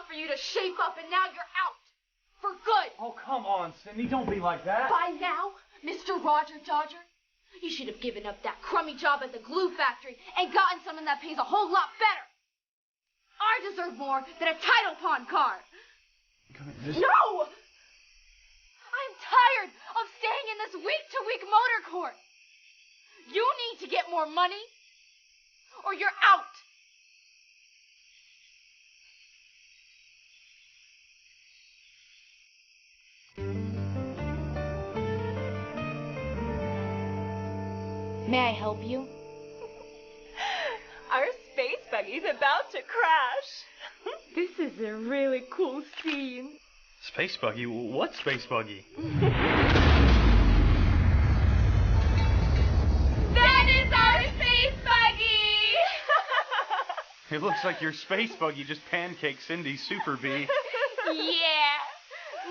enough for you to shape up, and now you're out. For good. Oh, come on, Cindy. Don't be like that. By now, Mr. Roger Dodger, you should have given up that crummy job at the glue factory and gotten someone that pays a whole lot better. I deserve more than a title pawn car. No! I'm tired of staying in this week-to-week motor court. You need to get more money, or you're out. May I help you? Our space buggy's about to crash. This is a really cool scene. Space buggy? What space buggy? That is our space buggy! It looks like your space buggy just pancaked Cindy's Super Bee. Yeah,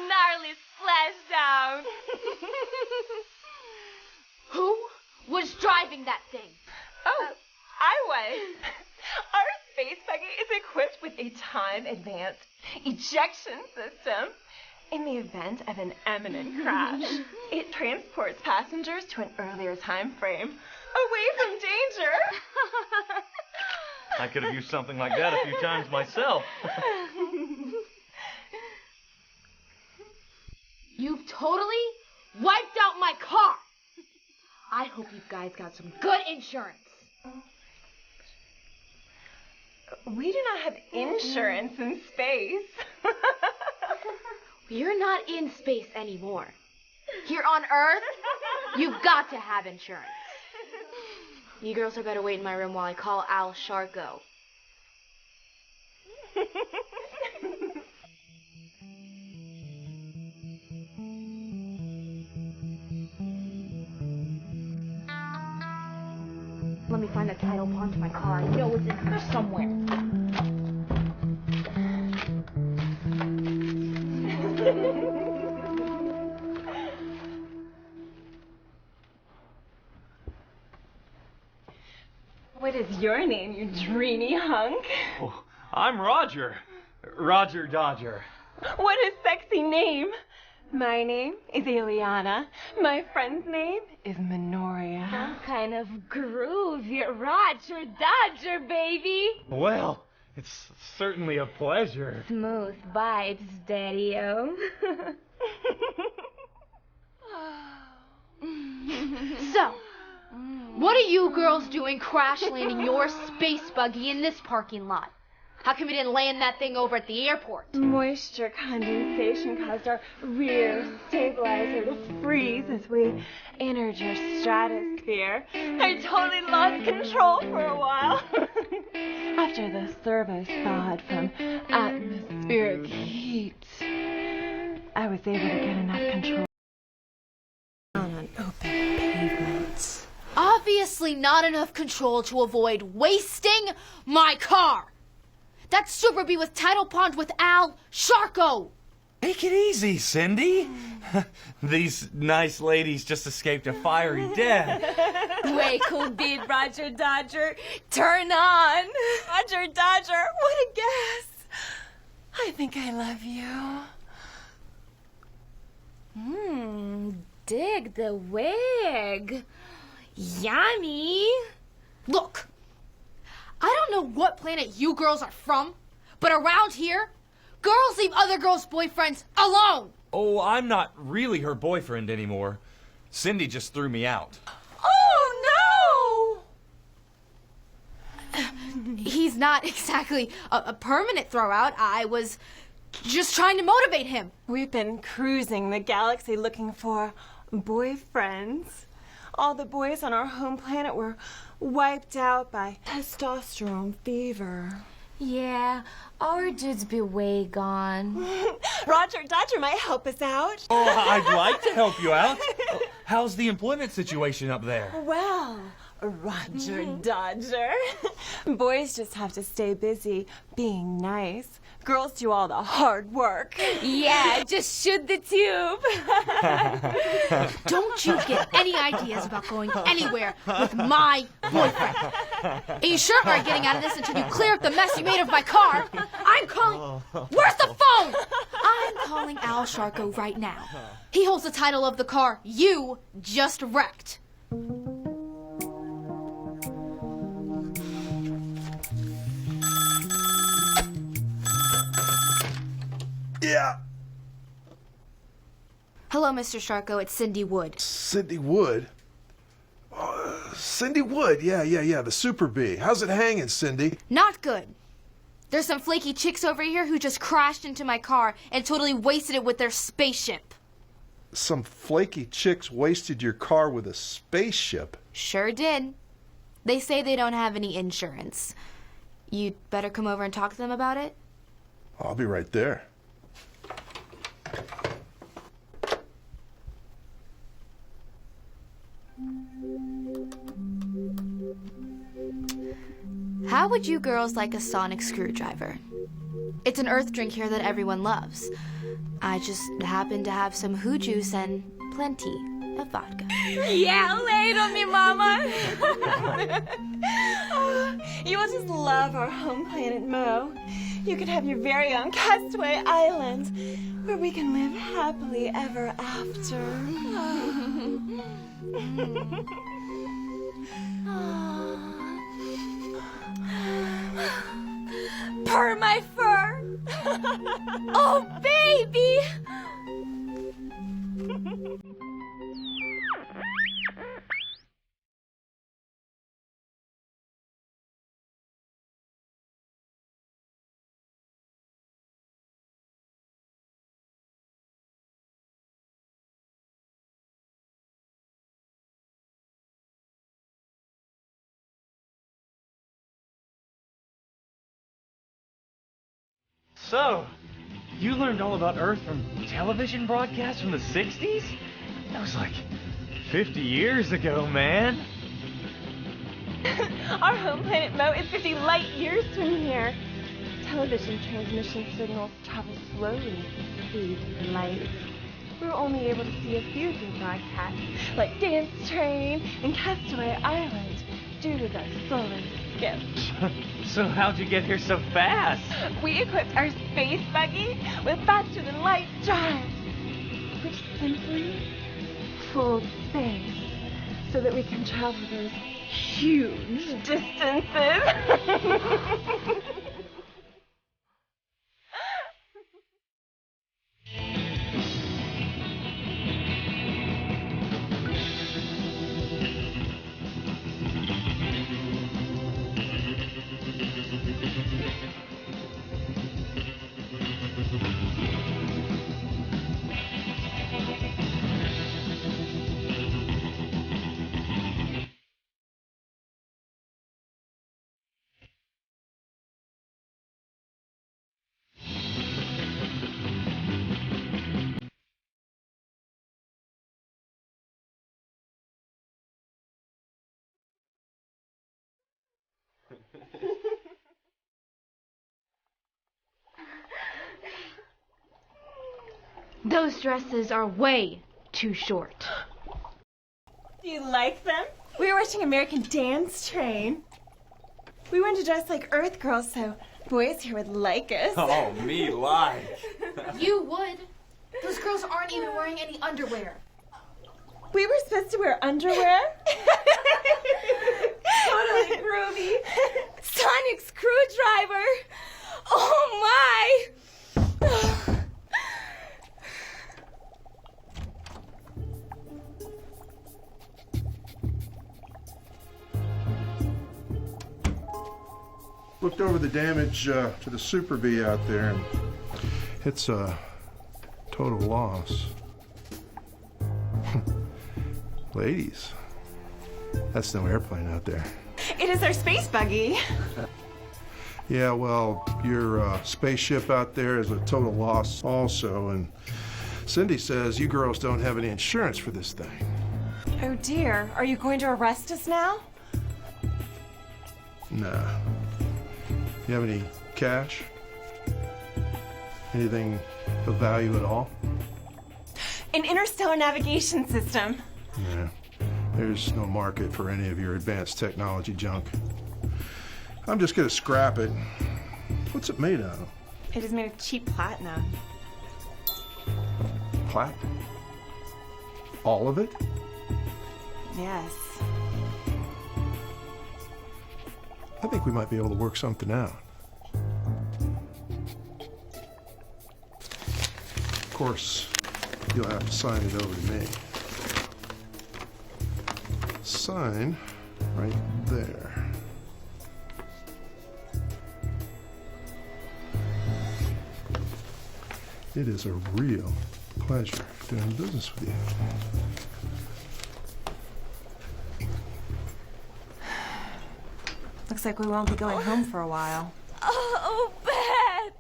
gnarly splashdown. Who was driving that thing? Oh, I was. Our space buggy is equipped with a time-advanced ejection system. In the event of an imminent crash, it transports passengers to an earlier time frame, away from danger. I could have used something like that a few times myself. You've totally wiped out my car. I hope you guys got some good insurance. We do not have insurance in space. You're not in space anymore. Here on Earth, you've got to have insurance. You girls had better wait in my room while I call Al Sharko. Let me find the title pawn to my car. I know it's in here somewhere. What is your name, you dreamy hunk? Oh, I'm Roger. Roger Dodger. What a sexy name. My name is Ileana. My friend's name is Minoria. Some kind of groove, you're Roger Dodger, baby. Well, it's certainly a pleasure. Smooth vibes, Daddy-o. So, what are you girls doing crash landing your space buggy in this parking lot? How come you didn't land that thing over at the airport? Moisture condensation caused our rear stabilizer to freeze as we entered your stratosphere. I totally lost control for a while. After the servo thawed from atmospheric heat, I was able to get enough control on open pavements. Obviously not enough control to avoid wasting my car. That's Super Bee with title pawned with Al Sharko. Take it easy, Cindy. These nice ladies just escaped a fiery death. Way cool beat, Roger Dodger. Turn on. Roger Dodger, what a guess. I think I love you. Dig the wig. Yummy. Look, I don't know what planet you girls are from, but around here, girls leave other girls' boyfriends alone. Oh, I'm not really her boyfriend anymore. Cindy just threw me out. Oh, no! He's not exactly a permanent throwout. I was just trying to motivate him. We've been cruising the galaxy looking for boyfriends. All the boys on our home planet were wiped out by testosterone fever. Yeah, our dudes be way gone. Roger Dodger might help us out. Oh, I'd like to help you out. How's the employment situation up there? Well, Roger Dodger. Boys just have to stay busy being nice. Girls do all the hard work. Yeah, just shoot the tube. Don't you get any ideas about going anywhere with my boyfriend. And you sure aren't getting out of this until you clear up the mess you made of my car. I'm calling... Where's the phone? I'm calling Al Sharko right now. He holds the title of the car you just wrecked. Yeah. Hello, Mr. Sharko. It's Cindy Wood. Cindy Wood? Cindy Wood, yeah, the Super Bee. How's it hanging, Cindy? Not good. There's some flaky chicks over here who just crashed into my car and totally wasted it with their spaceship. Some flaky chicks wasted your car with a spaceship? Sure did. They say they don't have any insurance. You'd better come over and talk to them about it? I'll be right there. How would you girls like a sonic screwdriver? It's an earth drink here that everyone loves. I just happen to have some hoo juice and plenty of vodka. Yeah, lay it on me, Mama. You will just love our home planet, Mo. You could have your very own Castaway Island, where we can live happily ever after. Purr my fur. Oh, baby! So, you learned all about Earth from television broadcasts from the 60s? That was like 50 years ago, man. Our home planet, Mo, is 50 light years from here. Television transmission signals travel slowly, speed light. We were only able to see a few of your broadcasts, like Dance Train and Castaway Island, due to the solar skip. So how'd you get here so fast? We equipped our space buggy with faster-than-light drive, which simply folds space so that we can travel those huge distances. Those dresses are way too short. Do you like them? We were watching American Dance Train. We wanted to dress like Earth girls so boys here would like us. Oh, me like. You would. Those girls aren't even wearing any underwear. We were supposed to wear underwear? Totally groovy. Sonic screwdriver. Oh my. Looked over the damage to the Super Bee out there, and it's a total loss. Ladies, that's no airplane out there. It is our space buggy. Yeah, well, your spaceship out there is a total loss also, and Cindy says you girls don't have any insurance for this thing. Oh dear, are you going to arrest us now? Nah. You have any cash? Anything of value at all? An interstellar navigation system. Yeah. There's no market for any of your advanced technology junk. I'm just gonna scrap it. What's it made out of? It is made of cheap platinum. Plat? All of it? Yes. I think we might be able to work something out. Of course, you'll have to sign it over to me. Sign right there. It is a real pleasure doing business with you. Looks like we won't be going home for a while. Oh, bad.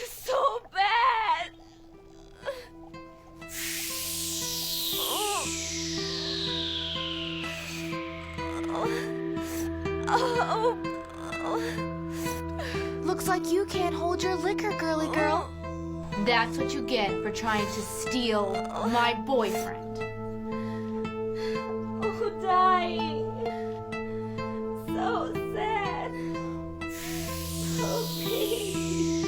So bad. Looks like you can't hold your liquor, girly girl. That's what you get for trying to steal my boyfriend. Oh, dying. So sad. So pain.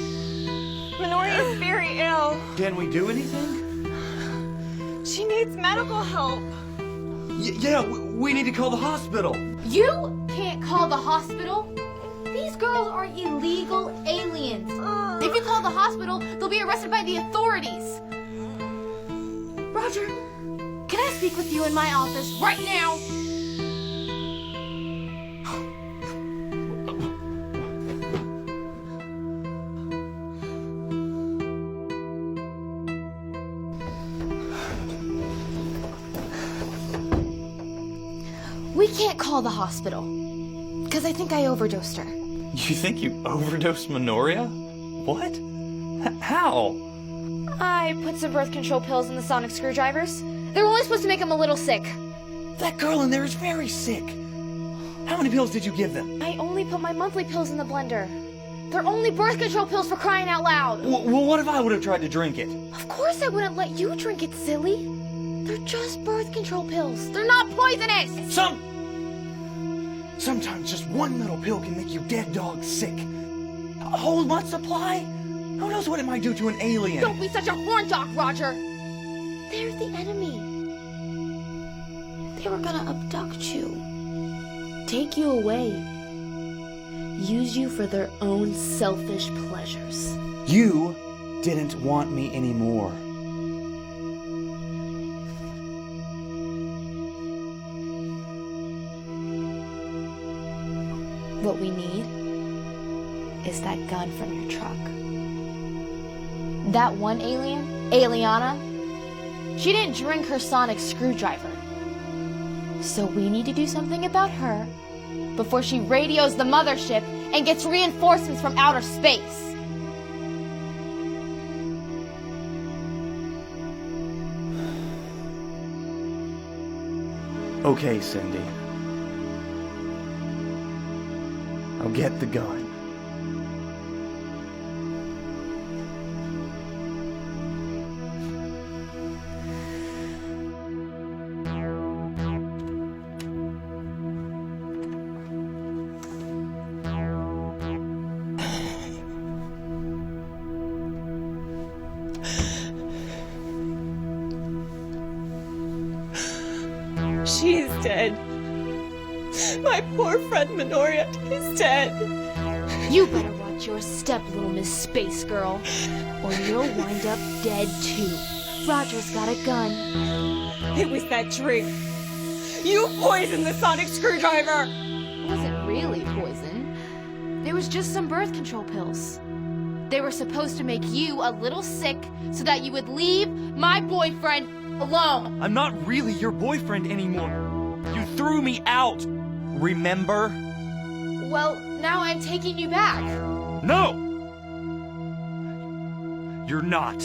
Minoria is very ill. Can we do anything? She needs medical help. Yeah, we need to call the hospital. You can't call the hospital. These girls are illegal aliens. If you call the hospital, they'll be arrested by the authorities. Roger, can I speak with you in my office right now? We can't call the hospital, because I think I overdosed her. You think you overdosed Minoria? What? How? I put some birth control pills in the sonic screwdrivers. They were only supposed to make them a little sick. That girl in there is very sick. How many pills did you give them? I only put my monthly pills in the blender. They're only birth control pills, for crying out loud. Well, what if I would have tried to drink it? Of course I wouldn't let you drink it, silly. They're just birth control pills. They're not poisonous. Sometimes just one little pill can make you dead dog sick. A whole month supply? Who knows what it might do to an alien? Don't be such a horn dog, Roger. They're the enemy. They were gonna abduct you, take you away, use you for their own selfish pleasures. You didn't want me anymore. What we need is that gun from your truck. That one alien, Aliana, she didn't drink her sonic screwdriver. So we need to do something about her before she radios the mothership and gets reinforcements from outer space. Okay, Cindy. I'll get the gun. She's dead. My poor friend Minoria is dead. You better watch your step, little Miss Space Girl, or you'll wind up dead too. Roger's got a gun. It was that drink. You poisoned the sonic screwdriver. It wasn't really poison. It was just some birth control pills. They were supposed to make you a little sick so that you would leave my boyfriend alone. I'm not really your boyfriend anymore. You threw me out. Remember? Well, now I'm taking you back. No! You're not.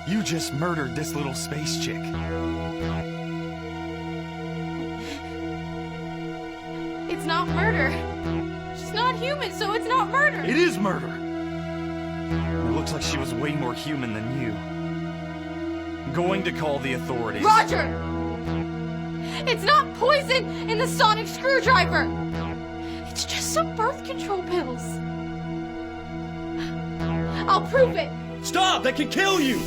You just murdered this little space chick. It's not murder. She's not human, so it's not murder. It is murder. It looks like she was way more human than you. I'm going to call the authorities. Roger! It's not poison in the sonic screwdriver. It's just some birth control pills. I'll prove it. Stop! That could kill you!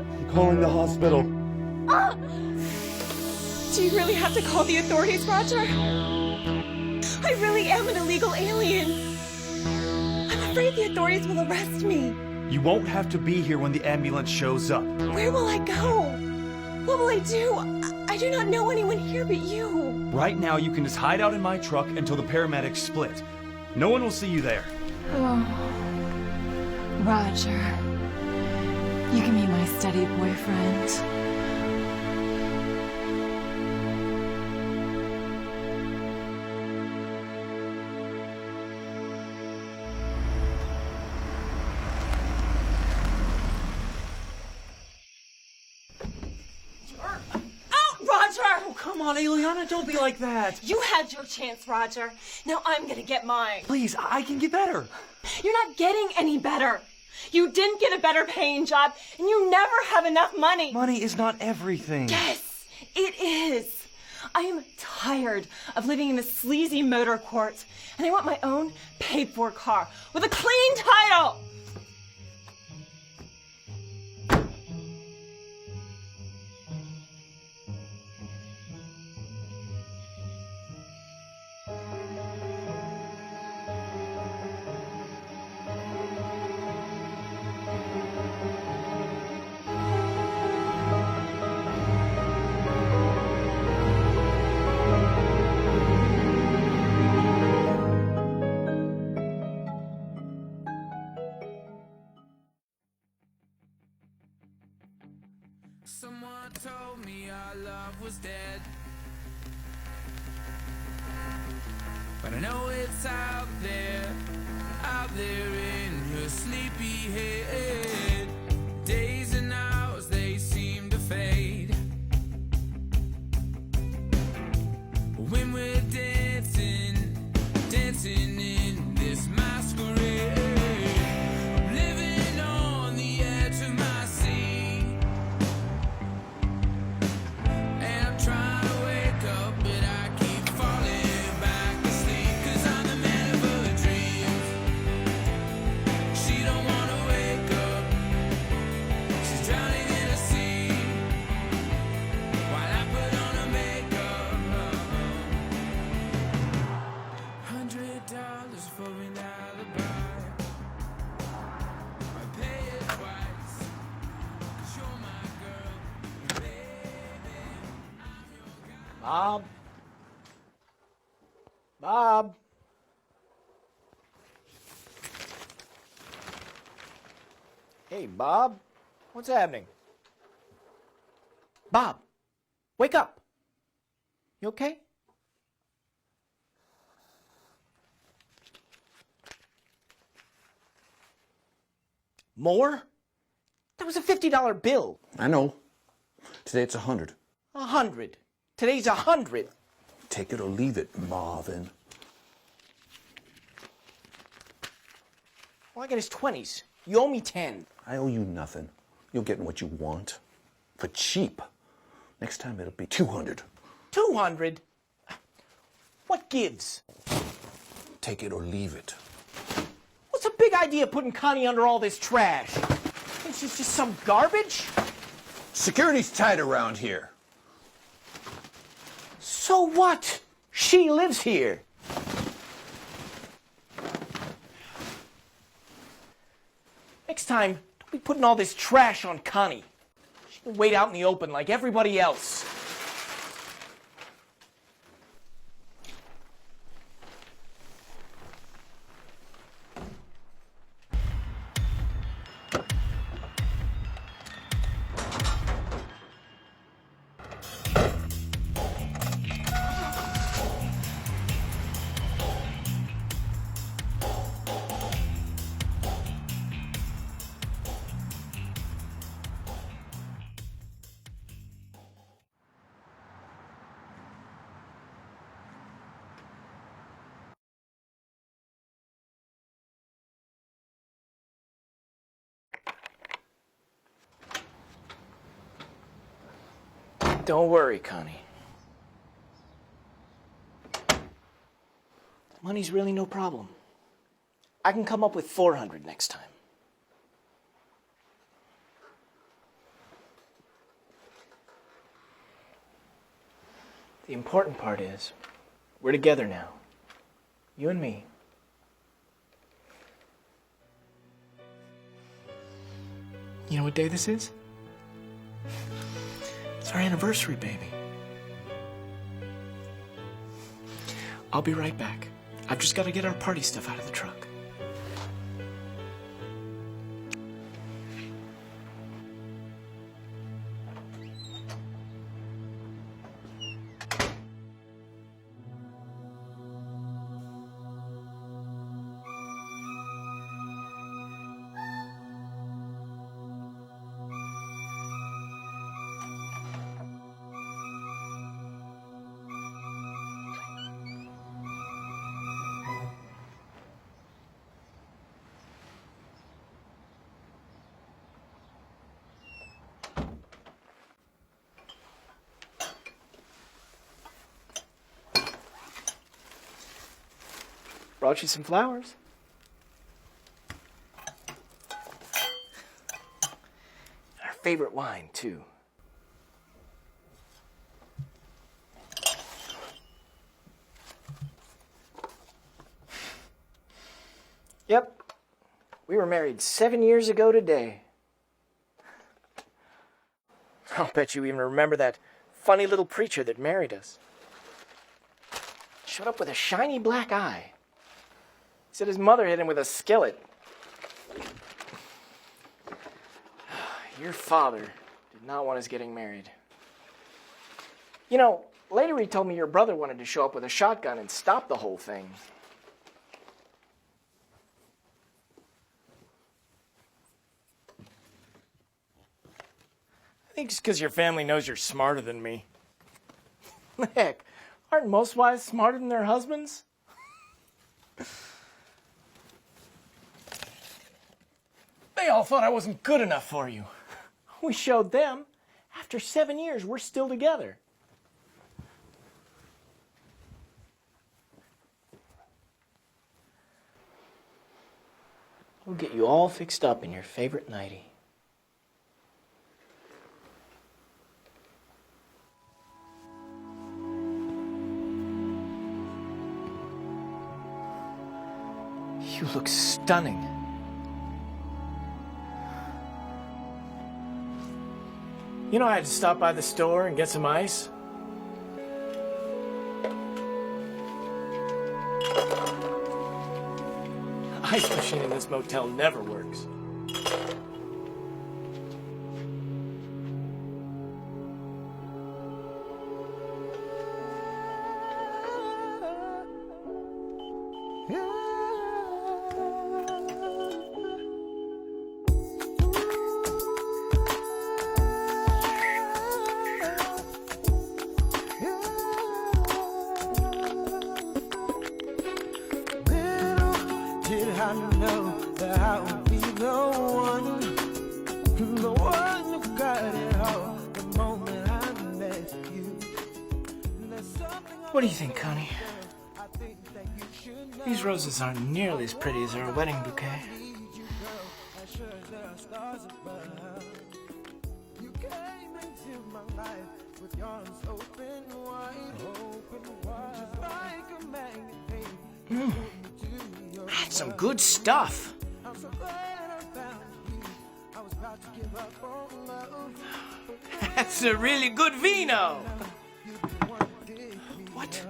I'm calling the hospital. Do you really have to call the authorities, Roger? I really am an illegal alien. I'm afraid the authorities will arrest me. You won't have to be here when the ambulance shows up. Where will I go? What will I do? I do not know anyone here but you. Right now, you can just hide out in my truck until the paramedics split. No one will see you there. Oh, Roger. You can be my steady boyfriend. Oh, come on, Eliana, don't be like that. You had your chance, Roger. Now I'm gonna get mine. Please, I can get better. You're not getting any better. You didn't get a better paying job, and you never have enough money. Money is not everything. Yes, it is. I am tired of living in a sleazy motor court, and I want my own paid-for car with a clean title. Someone told me our love was dead, but I know it's out there in your sleepy head. Days and hours, they seem to fade. When we're dancing in this masquerade. I'm living on the edge of my seat. Trying to wake up, but I keep falling back asleep. 'Cause I'm the man of her dreams. She don't wanna wake up. She's drowning in a sea while I put on her makeup. $100 for an alibi. I pay it twice. 'Cause you're my girl, baby. Bob? Bob? Hey, Bob? What's happening? Bob, wake up. You okay? More? That was a $50 bill. I know. Today it's 100. 100. Today's 100. Take it or leave it, Marvin. Well, I got his 20s. You owe me 10. I owe you nothing. You're getting what you want. For cheap. Next time it'll be 200. 200? What gives? Take it or leave it. What's a big idea putting Connie under all this trash? Think she's just some garbage? Security's tight around here. So what? She lives here. Next time, don't be putting all this trash on Connie. She can wait out in the open like everybody else. Don't worry, Connie. Money's really no problem. I can come up with 400 next time. The important part is, we're together now. You and me. You know what day this is? It's our anniversary, baby. I'll be right back. I've just got to get our party stuff out of the truck. Brought you some flowers. Our favorite wine, too. Yep. We were married 7 years ago today. I'll bet you even remember that funny little preacher that married us. Showed up with a shiny black eye. He said his mother hit him with a skillet. Your father did not want us getting married. You know, later he told me your brother wanted to show up with a shotgun and stop the whole thing. I think it's because your family knows you're smarter than me. Heck, aren't most wives smarter than their husbands? They all thought I wasn't good enough for you. We showed them. After 7 years, we're still together. We'll get you all fixed up in your favorite nightie. You look stunning. You know, I had to stop by the store and get some ice. The ice machine in this motel never works. What do you think, Connie? These roses aren't nearly as pretty as our wedding bouquet. That's some good stuff. That's a really good vino. What?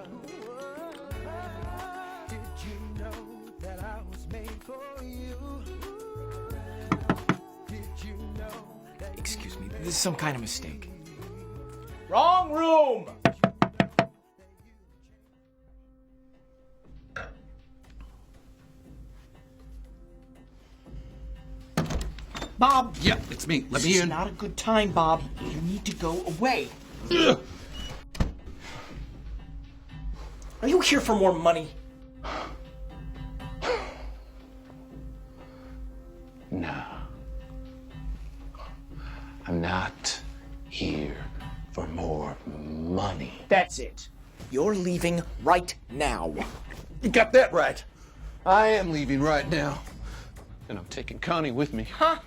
Excuse me, this is some kind of mistake. Wrong room! Bob! Yeah, it's me. Let me This is in. not a good time, Bob. You need to go away. Ugh. Are you here for more money? No. I'm not here for more money. That's it. You're leaving right now. You got that right. I am leaving right now. And I'm taking Connie with me. Huh?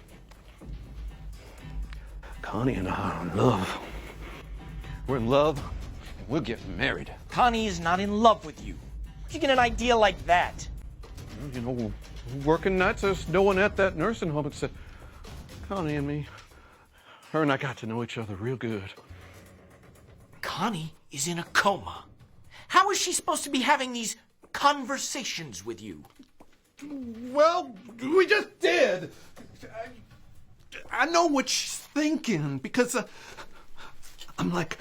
Connie and I are in love. We're in love, and we'll get married. Connie is not in love with you. Where'd you get an idea like that? You know, working nights, there's no one at that nursing home except Connie and me. Her and I got to know each other real good. Connie is in a coma. How is she supposed to be having these conversations with you? Well, we just did. I know what she's thinking because I'm like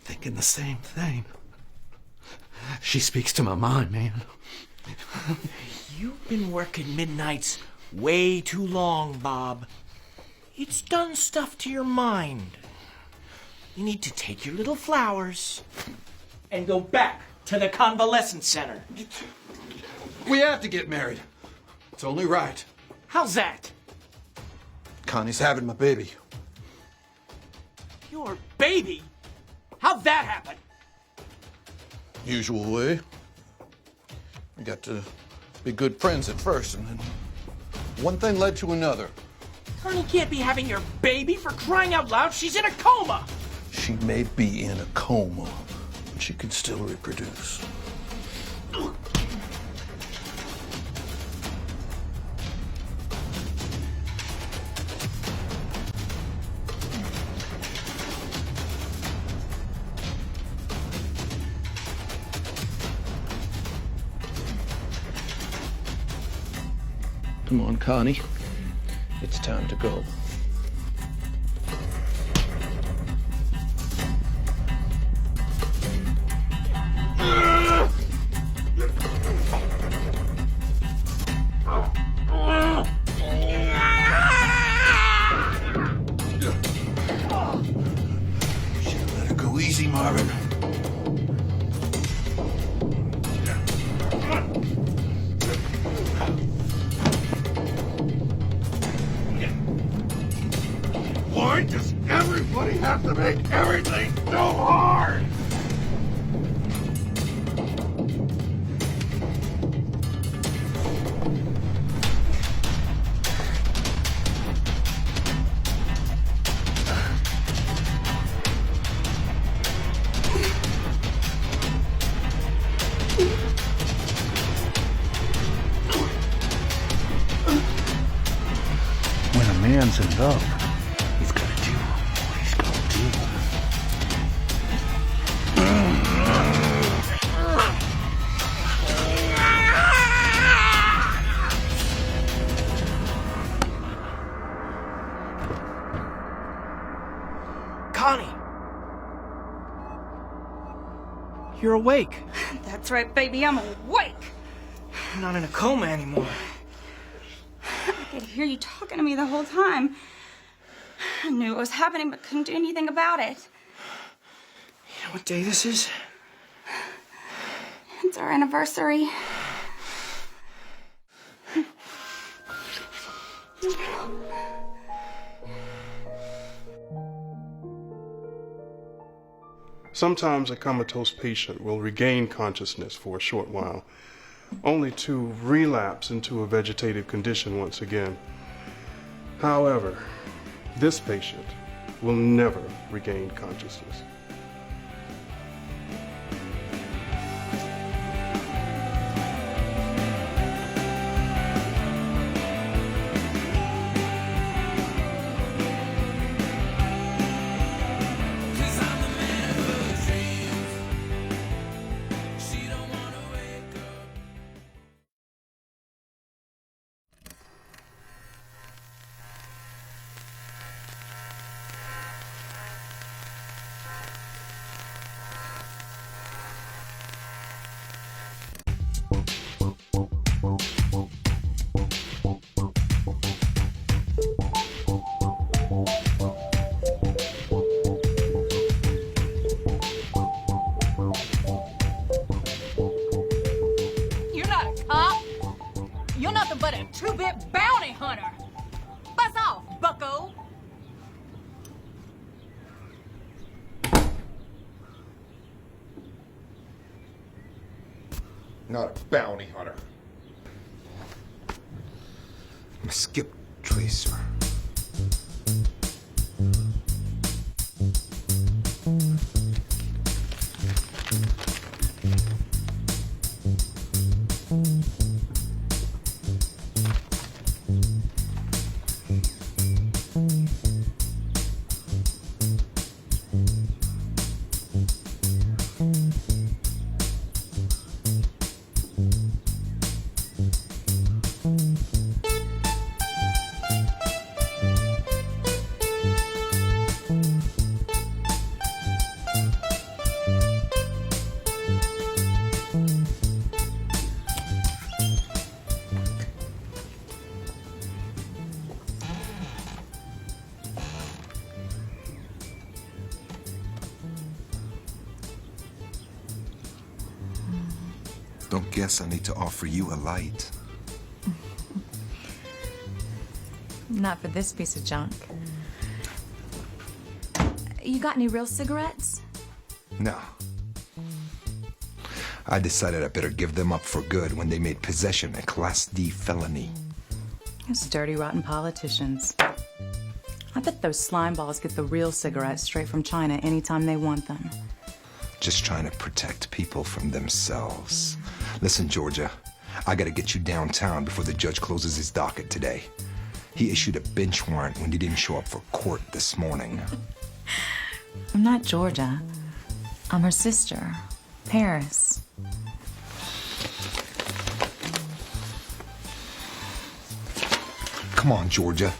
thinking the same thing. She speaks to my mind, man. You've been working midnights way too long, Bob. It's done stuff to your mind. You need to take your little flowers and go back to the convalescent center. We have to get married. It's only right. How's that? Connie's having my baby. Your baby? How'd that happen? Usual way. We got to be good friends at first, and then one thing led to another. Connie can't be having your baby, for crying out loud. She's in a coma. She may be in a coma, but she can still reproduce. Come on, Connie. It's time to go. Should've let her go easy, Marvin. Why does everybody have to make everything so hard? When a man's in love, he's gotta do what he's gotta do. Connie! You're awake. That's right, baby, I'm awake. You're not in a coma anymore. I could hear you talking to me the whole time. I knew what was happening, but couldn't do anything about it. You know what day this is? It's our anniversary. Sometimes a comatose patient will regain consciousness for a short while, only to relapse into a vegetative condition once again. However, this patient will never regain consciousness. not a bounty hunter. I'm a skip tracer. Don't guess I need to offer you a light. Not for this piece of junk. You got any real cigarettes? No. I decided I better give them up for good when they made possession a Class D felony. Those dirty, rotten politicians. I bet those slime balls get the real cigarettes straight from China anytime they want them. Just trying to protect people from themselves. Listen, Georgia, I gotta get you downtown before the judge closes his docket today. He issued a bench warrant when you didn't show up for court this morning. I'm not Georgia. I'm her sister, Paris. Come on, Georgia.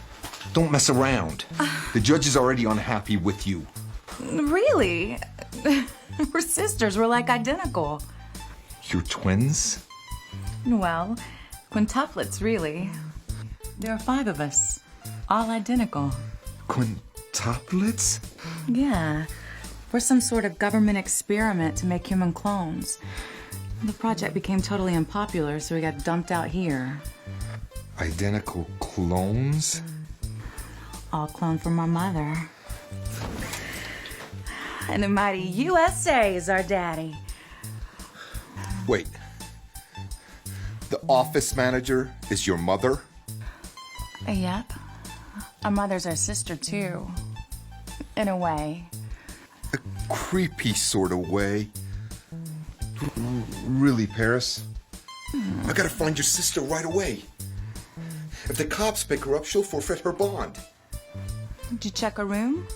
Don't mess around. The judge is already unhappy with you. Really? We're sisters. We're like identical. You're twins? Well, quintuplets, really. There are 5 of us, all identical. Quintuplets? Yeah. We're some sort of government experiment to make human clones. The project became totally unpopular, so we got dumped out here. Identical clones? All cloned from our mother. And the mighty USA is our daddy. Wait. The office manager is your mother? Yep. Our mother's our sister, too. In a way. A creepy sort of way. Really, Paris? I gotta find your sister right away. If the cops pick her up, she'll forfeit her bond. Did you check her room?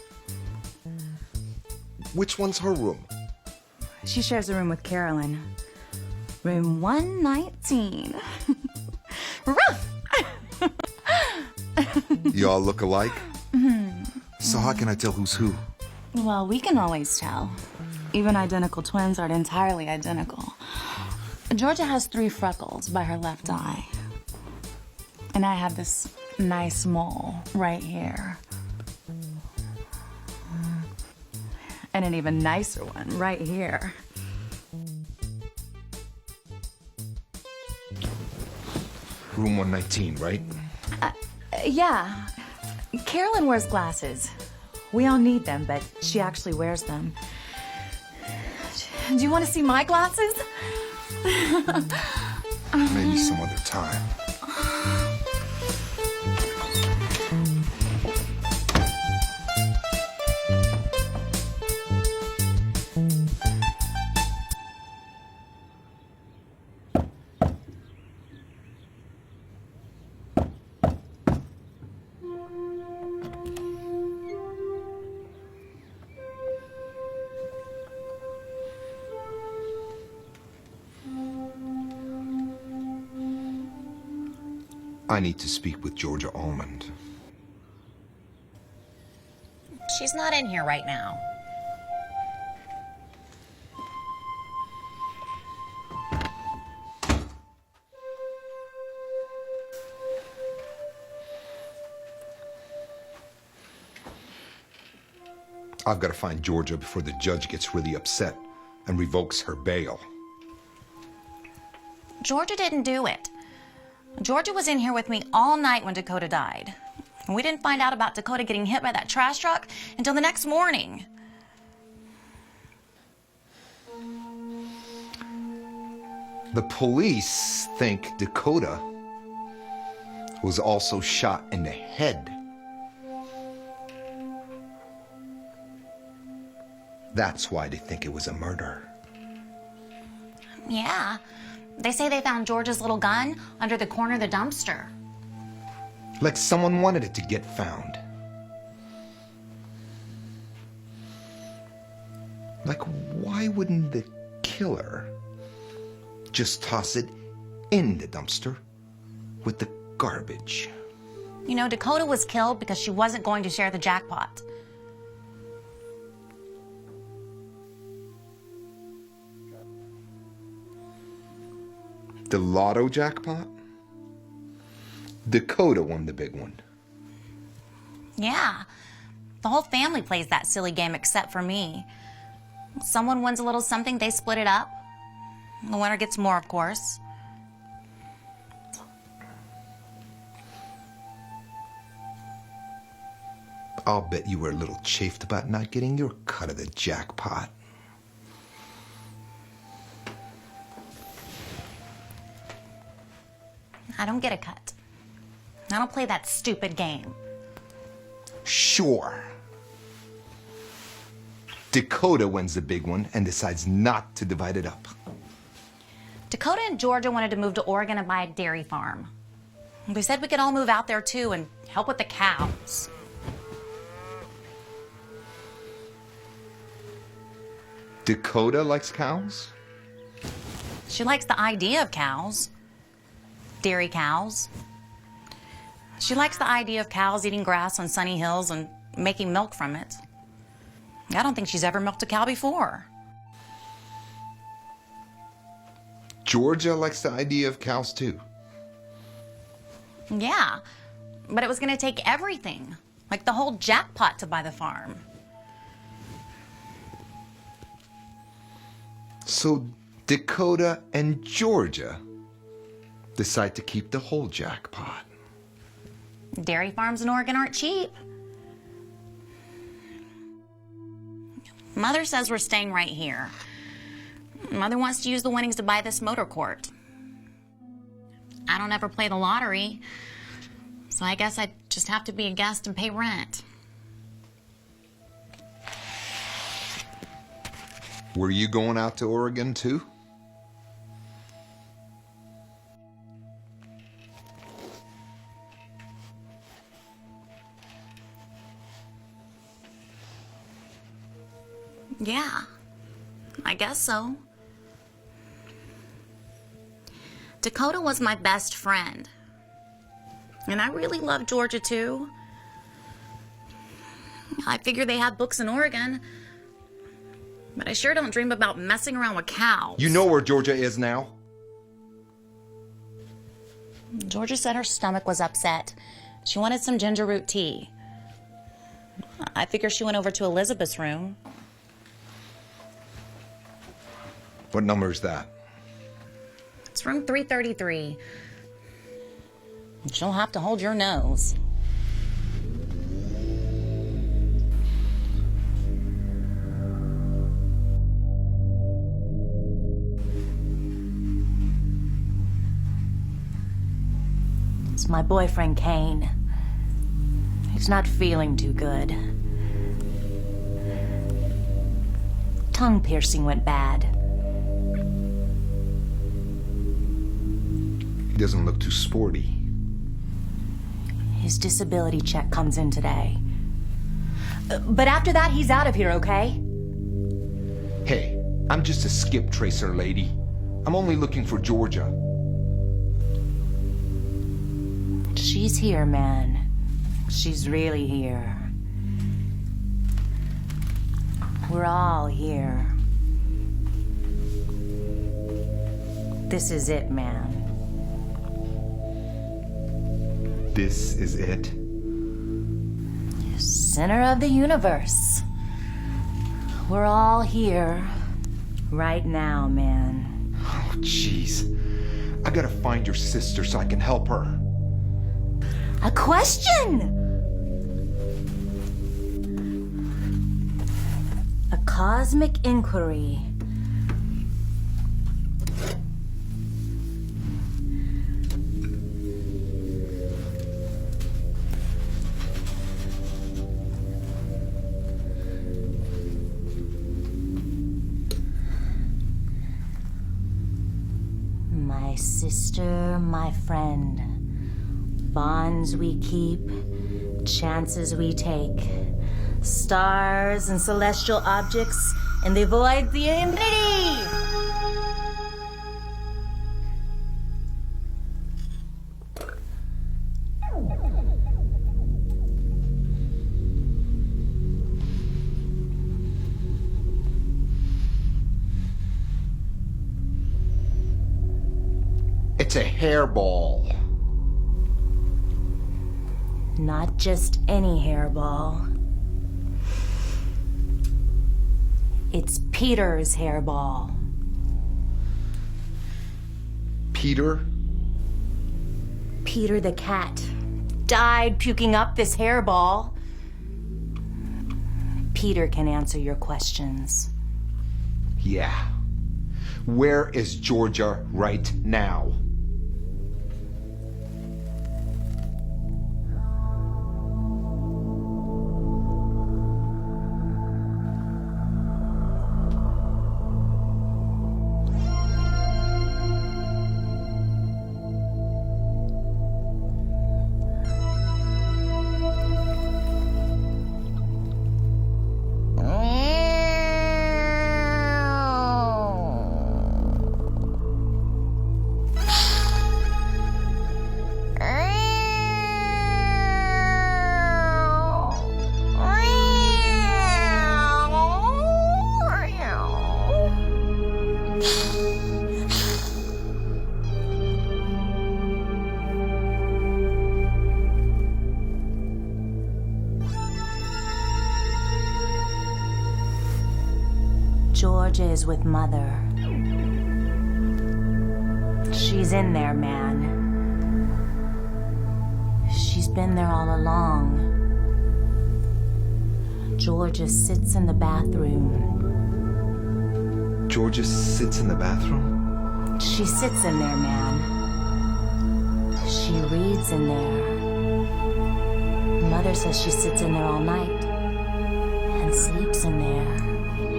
Which one's her room? She shares a room with Carolyn. Room 119. Rough! Y'all look alike? So how can I tell who's who? Well, we can always tell. Even identical twins aren't entirely identical. Georgia has 3 freckles by her left eye. And I have this nice mole right here. And an even nicer one right here. Room 119, right? Yeah. Carolyn wears glasses. We all need them, but she actually wears them. Do you want to see my glasses? Maybe some other time. I need to speak with Georgia Almond. She's not in here right now. I've got to find Georgia before the judge gets really upset and revokes her bail. Georgia didn't do it. Georgia was in here with me all night when Dakota died. And we didn't find out about Dakota getting hit by that trash truck until the next morning. The police think Dakota was also shot in the head. That's why they think it was a murder. Yeah. They say they found George's little gun under the corner of the dumpster. Like someone wanted it to get found. Like, why wouldn't the killer just toss it in the dumpster with the garbage? You know, Dakota was killed because she wasn't going to share the jackpot. The lotto jackpot? Dakota won the big one. Yeah. The whole family plays that silly game except for me. Someone wins a little something, they split it up. The winner gets more, of course. I'll bet you were a little chafed about not getting your cut of the jackpot. I don't get a cut. I don't play that stupid game. Sure. Dakota wins the big one and decides not to divide it up. Dakota and Georgia wanted to move to Oregon and buy a dairy farm. We said we could all move out there too and help with the cows. Dakota likes cows? She likes the idea of cows. Dairy cows. She likes the idea of cows eating grass on sunny hills and making milk from it. I don't think she's ever milked a cow before. Georgia likes the idea of cows too. Yeah, but it was going to take everything, like the whole jackpot to buy the farm. So Dakota and Georgia decide to keep the whole jackpot. Dairy farms in Oregon aren't cheap. Mother says we're staying right here. Mother wants to use the winnings to buy this motor court. I don't ever play the lottery, so I guess I just have to be a guest and pay rent. Were you going out to Oregon too? Yeah, I guess so. Dakota was my best friend. And I really love Georgia too. I figure they have books in Oregon. But I sure don't dream about messing around with cows. You know where Georgia is now? Georgia said her stomach was upset. She wanted some ginger root tea. I figure she went over to Elizabeth's room. What number is that? It's room 333. She'll have to hold your nose. It's my boyfriend, Kane. He's not feeling too good. Tongue piercing went bad. He doesn't look too sporty. His disability check comes in today. But after that, he's out of here, okay? Hey, I'm just a skip tracer, lady. I'm only looking for Georgia. She's here, man. She's really here. We're all here. This is it, man. This is it? Center of the universe. We're all here right now, man. Oh, jeez. I gotta find your sister so I can help her. A question! A cosmic inquiry. sister, my friend. Bonds we keep, chances we take. Stars and celestial objects in the void, the infinity. It's a hairball. Not just any hairball. It's Peter's hairball. Peter? Peter the cat died puking up this hairball. Peter can answer your questions. Yeah. Where is Georgia right now? Georgia is with Mother. She's in there, man. She's been there all along. Georgia sits in the bathroom. Georgia sits in the bathroom? She sits in there, man. She reads in there. Mother says she sits in there all night and sleeps in there.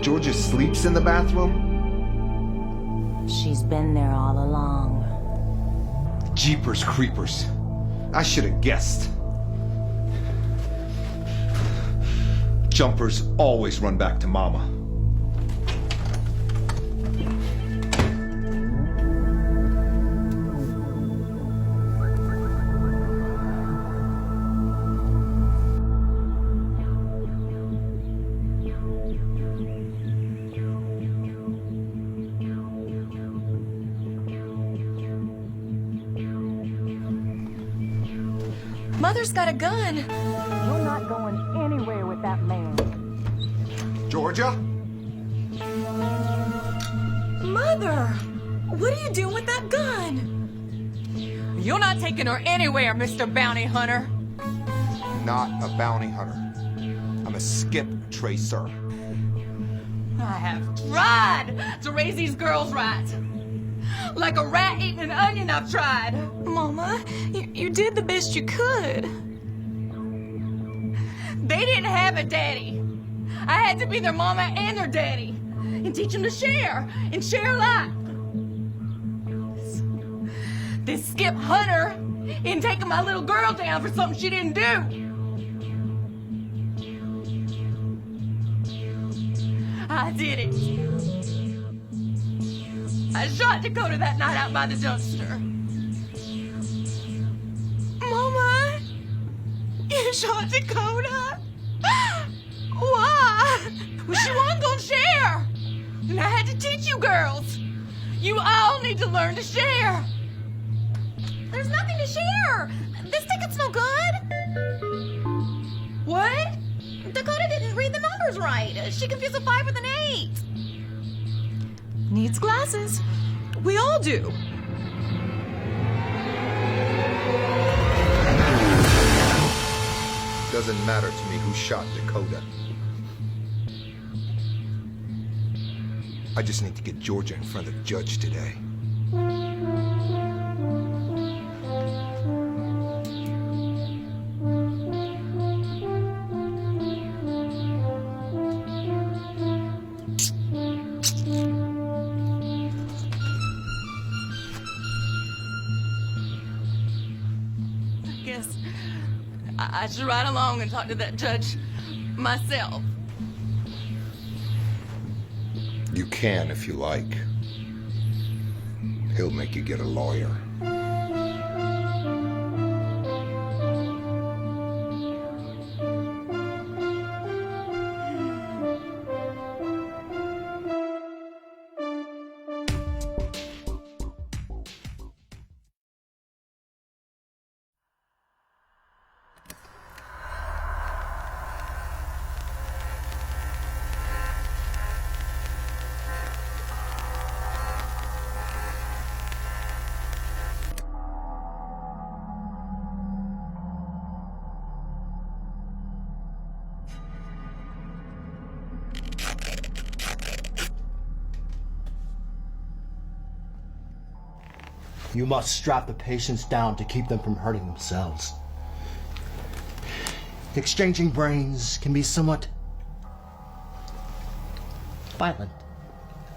Georgia sleeps in the bathroom? She's been there all along. Jeepers creepers. I should have guessed. Jumpers always run back to Mama. Mother's got a gun. You're not going anywhere with that man. Georgia? Mother! What are you doing with that gun? You're not taking her anywhere, Mr. Bounty Hunter. Not a bounty hunter. I'm a skip tracer. I have tried to raise these girls right. Like a rat eating an onion, I've tried. Mama, you did the best you could. They didn't have a daddy. I had to be their mama and their daddy. And teach them to share. And share life. This Skip Hunter isn't taking my little girl down for something she didn't do. I did it. I shot Dakota that night out by the dumpster. Mama, you shot Dakota? Why? Well, she wasn't gonna share. And I had to teach you girls. You all need to learn to share. There's nothing to share. This ticket's no good. What? Dakota didn't read the numbers right. She confused a 5 with an 8. Needs glasses. We all do. Doesn't matter to me who shot Dakota. I just need to get Georgia in front of the judge today. I should ride along and talk to that judge myself. You can if you like. He'll make you get a lawyer. You must strap the patients down to keep them from hurting themselves. Exchanging brains can be somewhat violent.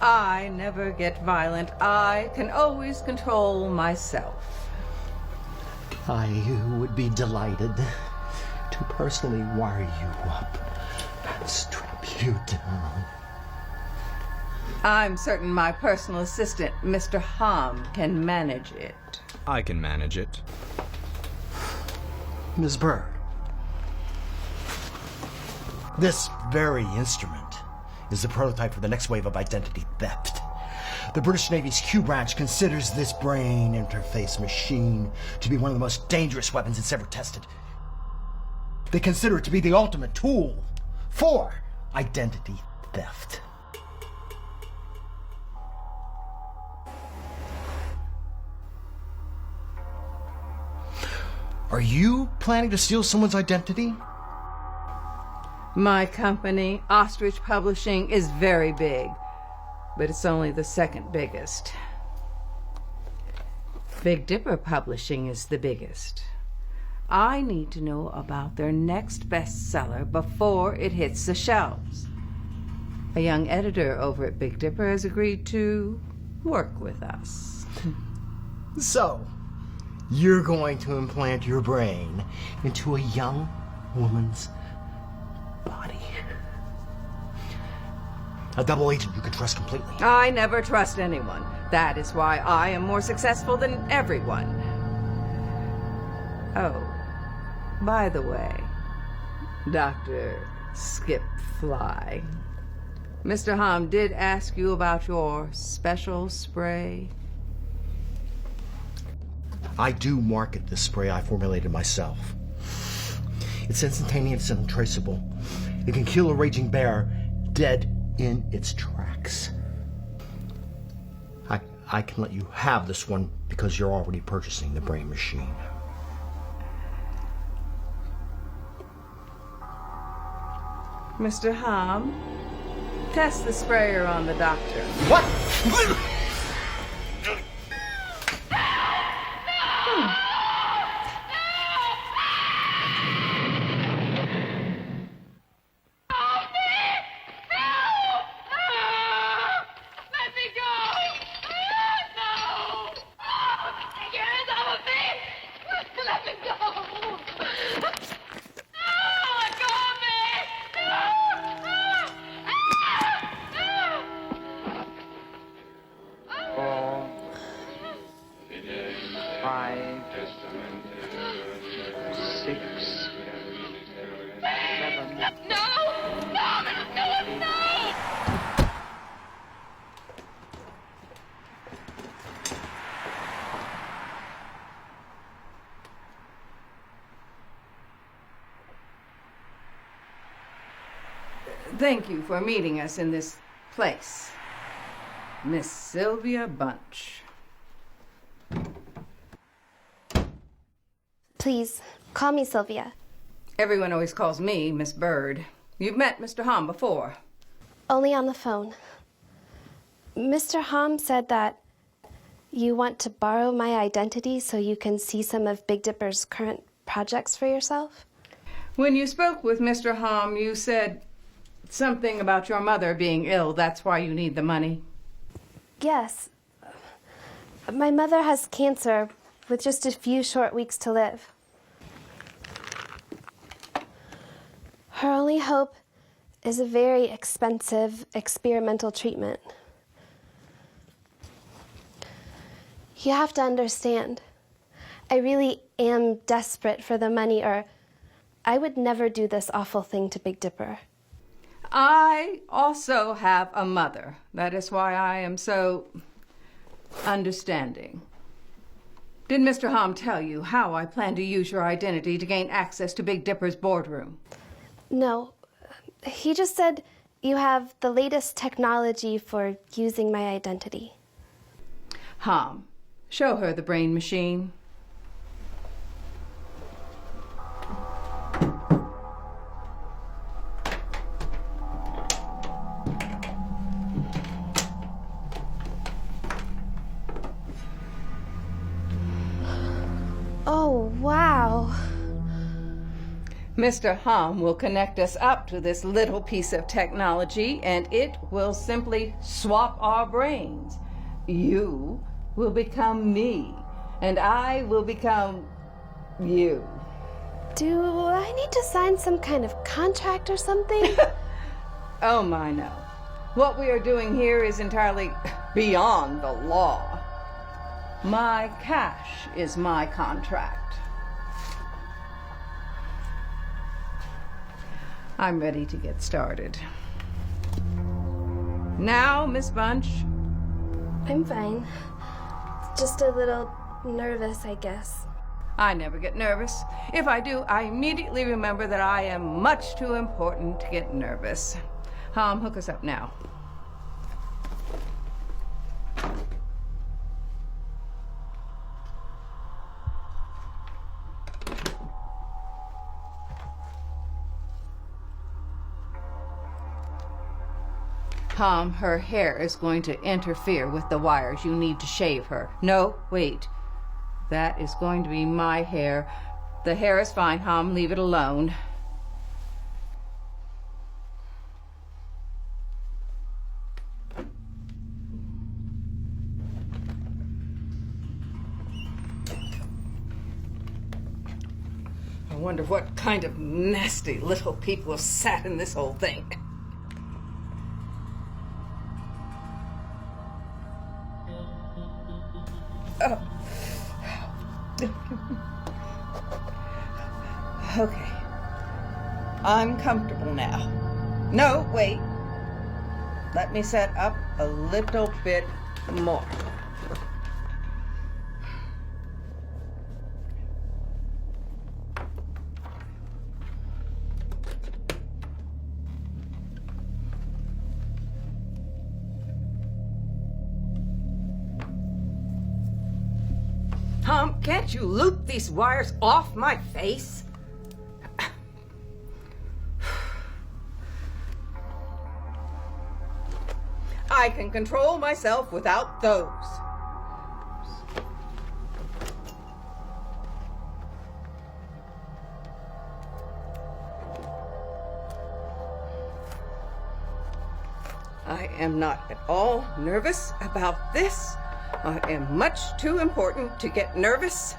I never get violent. I can always control myself. I would be delighted to personally wire you up and strap you down. I'm certain my personal assistant, Mr. Hom, can manage it. I can manage it. Ms. Bird, this very instrument is the prototype for the next wave of identity theft. The British Navy's Q branch considers this brain interface machine to be one of the most dangerous weapons it's ever tested. They consider it to be the ultimate tool for identity theft. Are you planning to steal someone's identity? My company, Ostrich Publishing, is very big, but it's only the second biggest. Big Dipper Publishing is the biggest. I need to know about their next bestseller before it hits the shelves. A young editor over at Big Dipper has agreed to work with us. So, you're going to implant your brain into a young woman's body. A double agent you can trust completely. I never trust anyone. That is why I am more successful than everyone. Oh, by the way, Dr. Skipfly, Mr. Hom did ask you about your special spray. I do market this spray I formulated myself. It's instantaneous and untraceable. It can kill a raging bear dead in its tracks. I can let you have this one because you're already purchasing the brain machine. Mr. Hom, test the sprayer on the doctor. What? Thank you for meeting us in this place, Miss Sylvia Bunch. Please, call me Sylvia. Everyone always calls me Miss Bird. You've met Mr. Hom before. Only on the phone. Mr. Hom said that you want to borrow my identity so you can see some of Big Dipper's current projects for yourself? When you spoke with Mr. Hom, you said something about your mother being ill. That's why you need the money. Yes. My mother has cancer with just a few short weeks to live. Her only hope is a very expensive experimental treatment. You have to understand, I really am desperate for the money, or I would never do this awful thing to Big Dipper. I also have a mother. That is why I am so understanding. Did Mr. Hom tell you how I plan to use your identity to gain access to Big Dipper's boardroom? No, he just said you have the latest technology for using my identity. Hom, show her the brain machine. Oh, wow. Mr. Hom will connect us up to this little piece of technology, and it will simply swap our brains. You will become me, and I will become you. Do I need to sign some kind of contract or something? Oh, my, no. What we are doing here is entirely beyond the law. My cash is my contract. I'm ready to get started. Now, Miss Bunch. I'm fine. Just a little nervous, I guess. I never get nervous. If I do, I immediately remember that I am much too important to get nervous. Hom, hook us up now. Hom, her hair is going to interfere with the wires. You need to shave her. No, wait. That is going to be my hair. The hair is fine, Hom. Leave it alone. I wonder what kind of nasty little people sat in this whole thing. Oh. Okay. I'm comfortable now. No, wait. Let me set up a little bit more. Hom, can't you loop these wires off my face? I can control myself without those. I am not at all nervous about this. I am much too important to get nervous.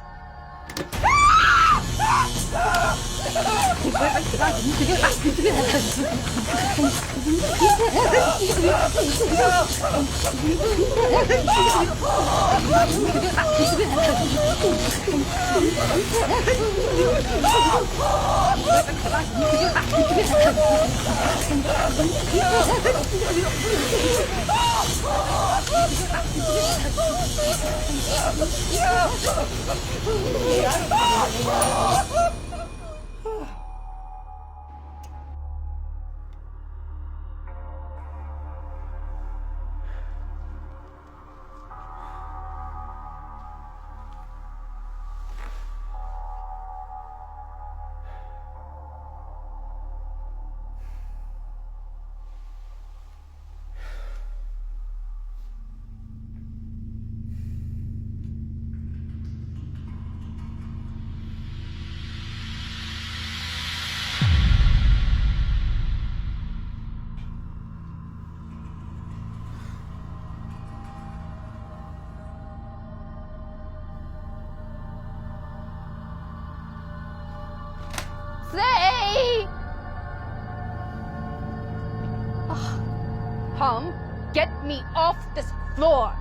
Hom. Get me off this floor.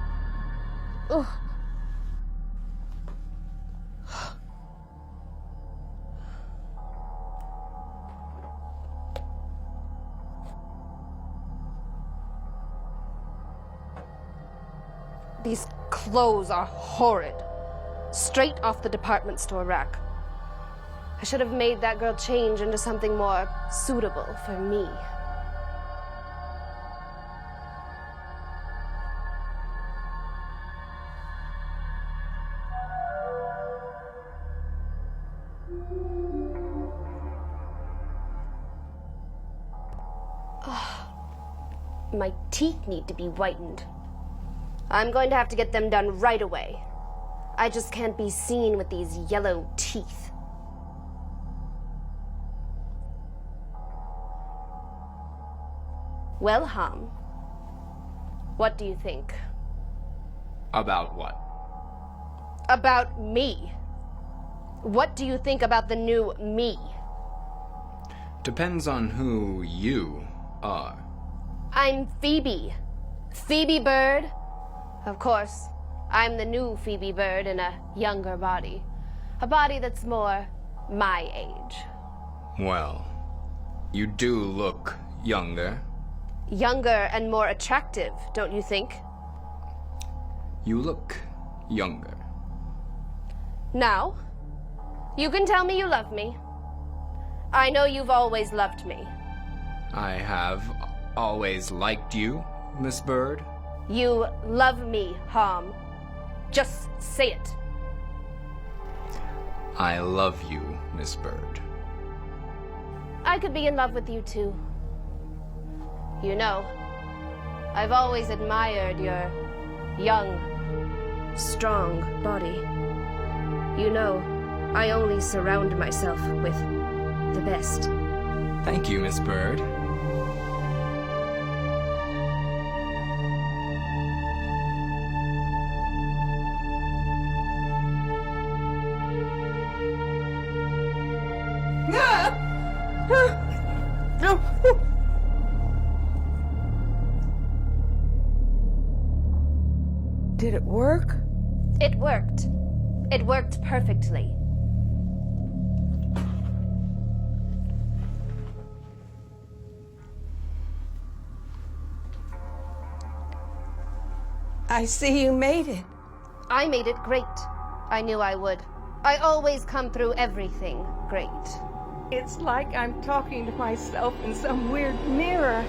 Ugh. These clothes are horrid. Straight off the department store rack. I should have made that girl change into something more suitable for me. My teeth need to be whitened. I'm going to have to get them done right away. I just can't be seen with these yellow teeth. Well, Hom, what do you think? About what? About me. What do you think about the new me? Depends on who you are. I'm Phoebe. Phoebe Bird. Of course, I'm the new Phoebe Bird in a younger body. A body that's more my age. Well, you do look younger. Younger and more attractive, don't you think? You look younger. Now, you can tell me you love me. I know you've always loved me. I have always liked you, Miss Bird. You love me, Hom. Just say it. I love you, Miss Bird. I could be in love with you too. You know, I've always admired your young, strong body. You know, I only surround myself with the best. Thank you, Miss Bird. Did it work? It worked. It worked perfectly. I see you made it. I made it great. I knew I would. I always come through everything great. It's like I'm talking to myself in some weird mirror.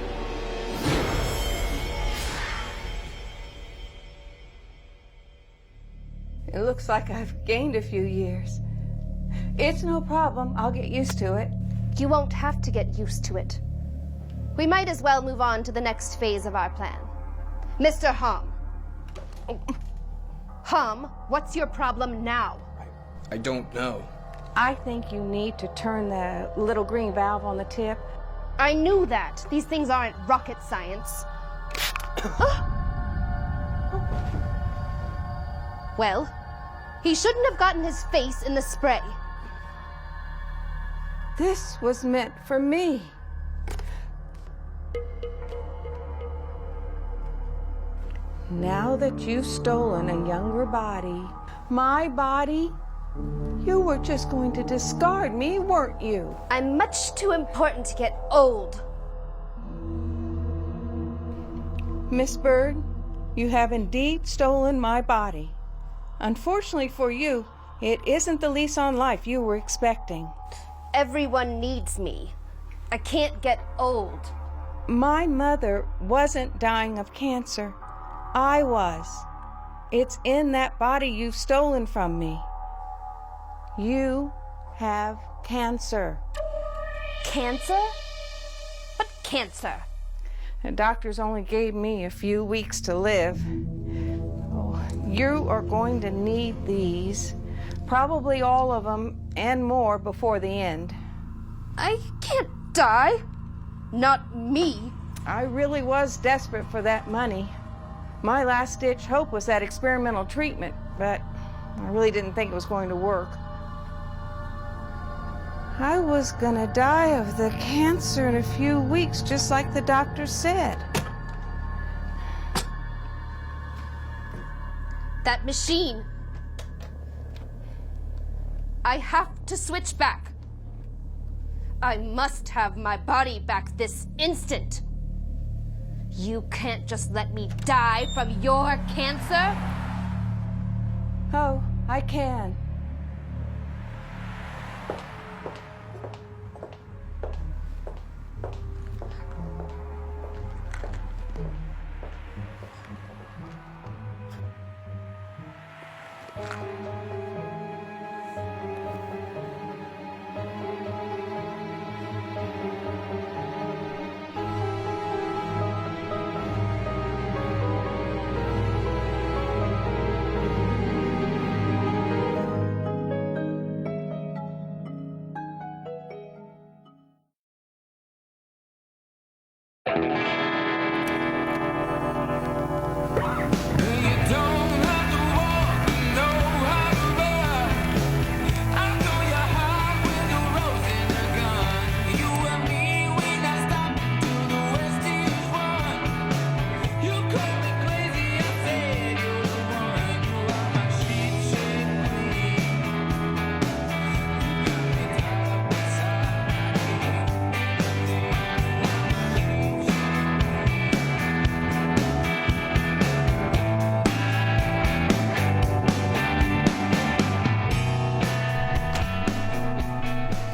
It looks like I've gained a few years. It's no problem. I'll get used to it. You won't have to get used to it. We might as well move on to the next phase of our plan. Mr. Hom. Hom, what's your problem now? I don't know. I think you need to turn the little green valve on the tip. I knew that. These things aren't rocket science. Well, he shouldn't have gotten his face in the spray. This was meant for me. Now that you've stolen a younger body, my body, you were just going to discard me, weren't you? I'm much too important to get old. Miss Bird, you have indeed stolen my body. Unfortunately for you, it isn't the lease on life you were expecting. Everyone needs me. I can't get old. My mother wasn't dying of cancer. I was. It's in that body you've stolen from me. You have cancer. Cancer? What cancer? The doctors only gave me a few weeks to live. Oh, you are going to need these, probably all of them and more before the end. I can't die. Not me. I really was desperate for that money. My last-ditch hope was that experimental treatment, but I really didn't think it was going to work. I was gonna die of the cancer in a few weeks, just like the doctor said. That machine. I have to switch back. I must have my body back this instant. You can't just let me die from your cancer. Oh, I can.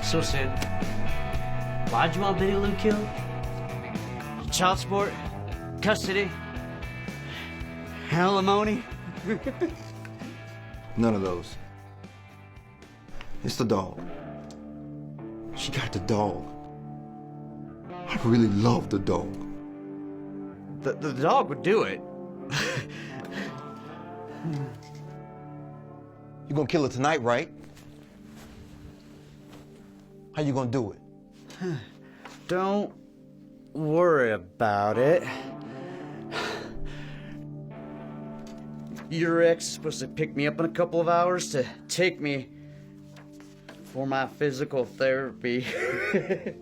So, Sid, why'd you want Betty Lou killed? Child support? Custody? Alimony? None of those. It's the dog. She got the dog. I really love the dog. The dog would do it. You gonna kill her tonight, right? How you gonna do it? Don't worry about it. Your ex is supposed to pick me up in a couple of hours to take me for my physical therapy. I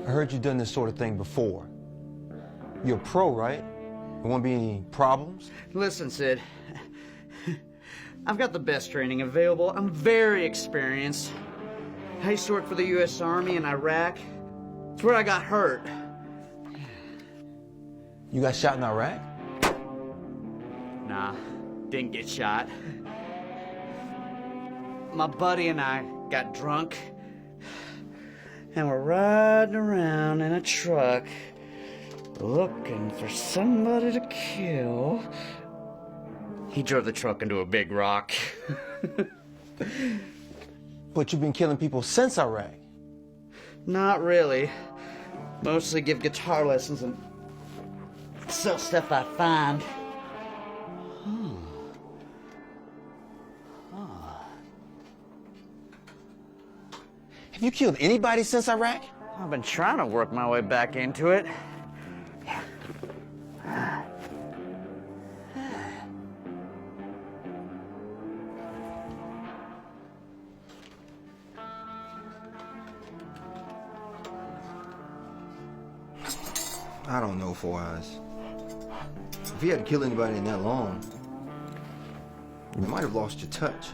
heard you done this sort of thing before. You're a pro, right? There won't be any problems? Listen, Sid. I've got the best training available. I'm very experienced. I used to work for the U.S. Army in Iraq. It's where I got hurt. You got shot in Iraq? Nah, didn't get shot. My buddy and I got drunk, and we're riding around in a truck looking for somebody to kill. He drove the truck into a big rock. But you've been killing people since Iraq. Not really. Mostly give guitar lessons and sell stuff I find. Have you killed anybody since Iraq? I've been trying to work my way back into it. I don't know, Four Eyes. If you hadn't killed anybody in that long, you might have lost your touch.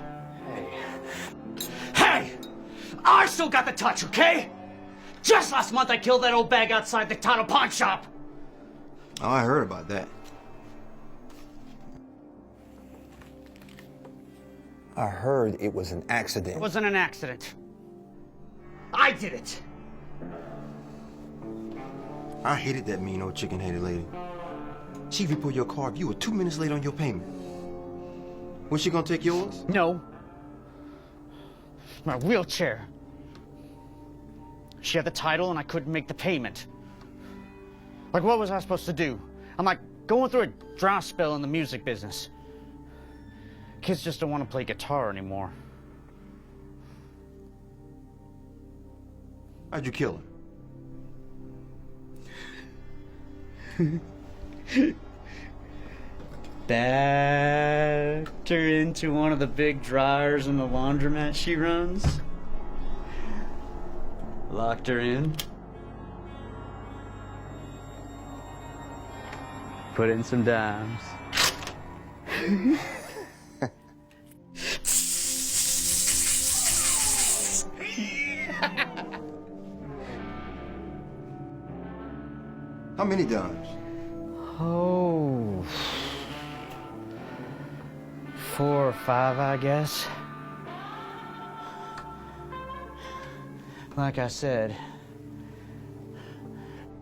Hey! I still got the touch, okay? Just last month I killed that old bag outside the title pawn shop. Oh, I heard about that. I heard it was an accident. It wasn't an accident. I did it. I hated that mean old chicken-headed lady. She repoed your car if you were 2 minutes late on your payment. Was she gonna take yours? No. My wheelchair. She had the title and I couldn't make the payment. Like, what was I supposed to do? I'm like going through a dry spell in the music business. Kids just don't want to play guitar anymore. How'd you kill her? Backed her into one of the big dryers in the laundromat she runs. Locked her in. Put in some dimes. How many dimes? Oh, 4 or 5, I guess. Like I said,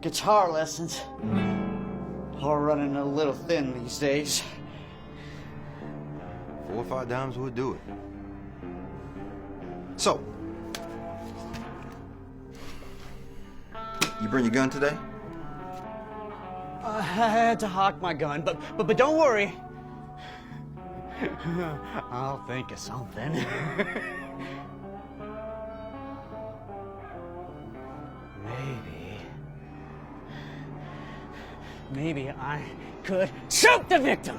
guitar lessons are running a little thin these days. 4 or 5 dimes would do it. So, you bring your gun today? I had to hawk my gun, but don't worry. I'll think of something. Maybe I could choke the victim.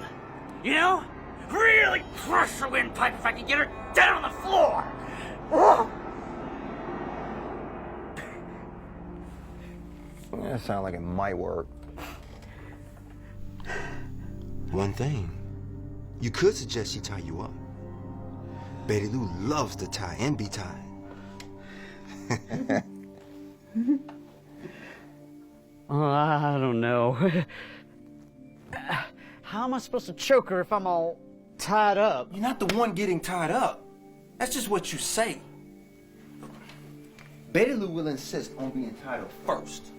You know? Really crush her windpipe if I could get her down on the floor. That sounds like it might work. One thing, you could suggest she tie you up. Betty Lou loves to tie and be tied. Oh, I don't know. How am I supposed to choke her if I'm all tied up? You're not the one getting tied up. That's just what you say. Betty Lou will insist on being tied up first.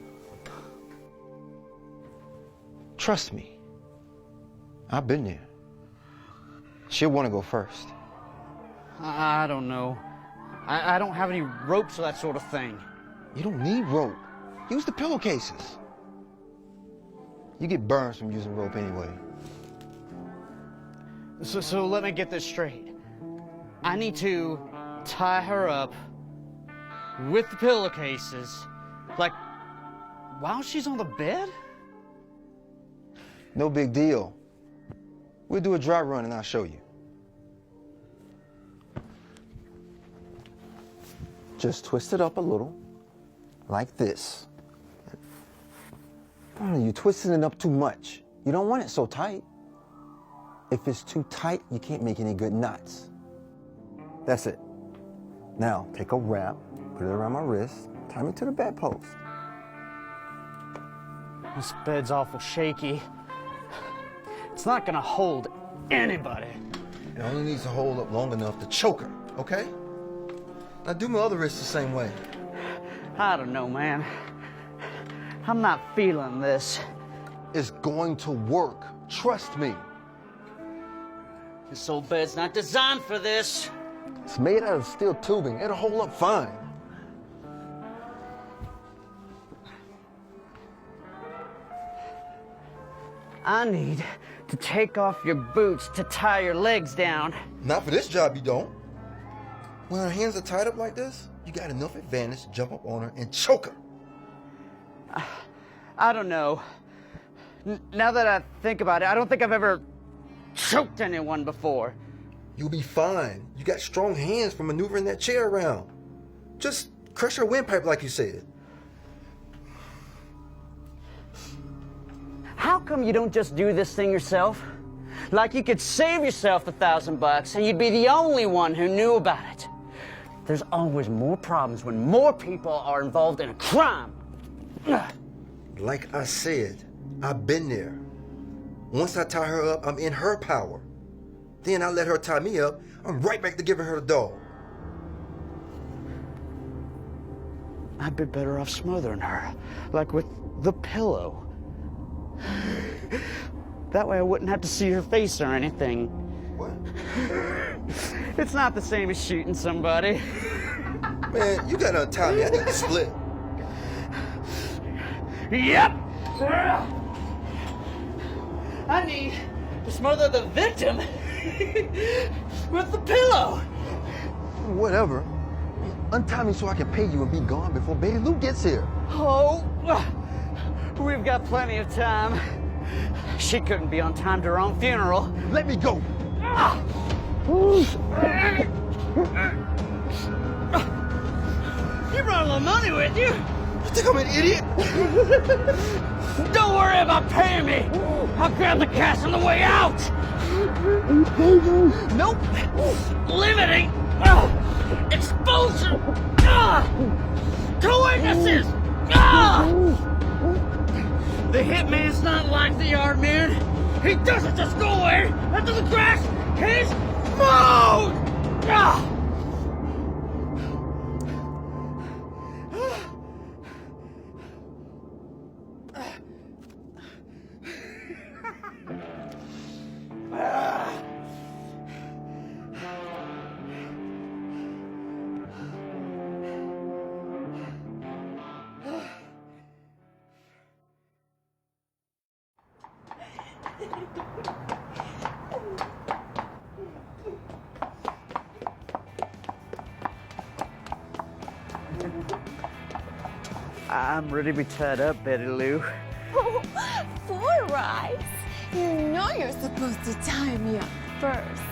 Trust me. I've been there. She'll want to go first. I don't know. I don't have any ropes or that sort of thing. You don't need rope. Use the pillowcases. You get burns from using rope anyway. So let me get this straight. I need to tie her up with the pillowcases, like while she's on the bed? No big deal. We'll do a dry run and I'll show you. Just twist it up a little, like this. Oh, you're twisting it up too much. You don't want it so tight. If it's too tight, you can't make any good knots. That's it. Now, take a wrap, put it around my wrist, tie me to the bedpost. This bed's awful shaky. It's not gonna hold anybody. It only needs to hold up long enough to choke her, okay? Now do my other wrist the same way. I don't know, man. I'm not feeling this. It's going to work. Trust me. This old bed's not designed for this. It's made out of steel tubing. It'll hold up fine. I need to take off your boots to tie your legs down. Not for this job, you don't. When her hands are tied up like this, you got enough advantage to jump up on her and choke her. I don't know. Now that I think about it, I don't think I've ever choked anyone before. You'll be fine. You got strong hands for maneuvering that chair around. Just crush her windpipe like you said. How come you don't just do this thing yourself? Like you could save yourself $1,000 and you'd be the only one who knew about it. There's always more problems when more people are involved in a crime. Like I said, I've been there. Once I tie her up, I'm in her power. Then I let her tie me up, I'm right back to giving her the dog. I'd be better off smothering her, like with the pillow. That way I wouldn't have to see her face or anything. What? It's not the same as shooting somebody. Man, you gotta untie me. I need to split. Yep! I need to smother the victim with the pillow. Whatever. Untie me so I can pay you and be gone before Betty Lou gets here. Oh, we've got plenty of time. She couldn't be on time to her own funeral. Let me go. You brought a little money with you. You think I'm an idiot? Don't worry about paying me. I'll grab the cash on the way out. Nope. Limiting. Exposure. Two witnesses. The hitman's not like the yard man. He doesn't just go away after the grass is mowed. I'm ready to be tied up, Betty Lou. Oh, 4 rides? You know you're supposed to tie me up first.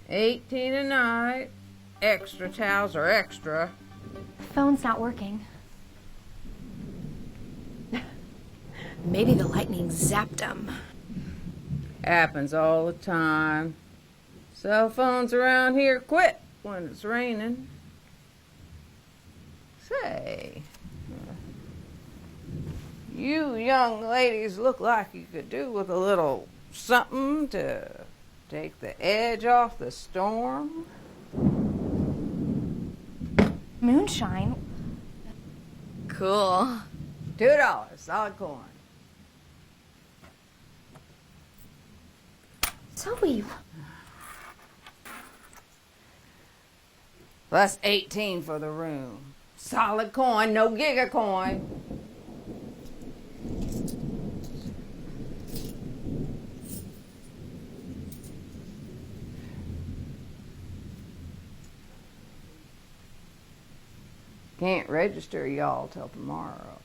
$18 a night. Extra towels are extra. Phone's not working. Maybe the lightning zapped them. Happens all the time. Cell phones around here quit when it's raining. Say, you young ladies look like you could do with a little something to take the edge off the storm. Moonshine? Cool. $2, solid coin. Zoe. Plus 18 for the room. Solid coin, no giga coin. Can't register y'all till tomorrow.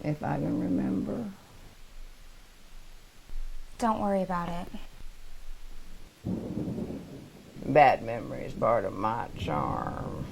If I can remember. Don't worry about it. Bad memory is part of my charm.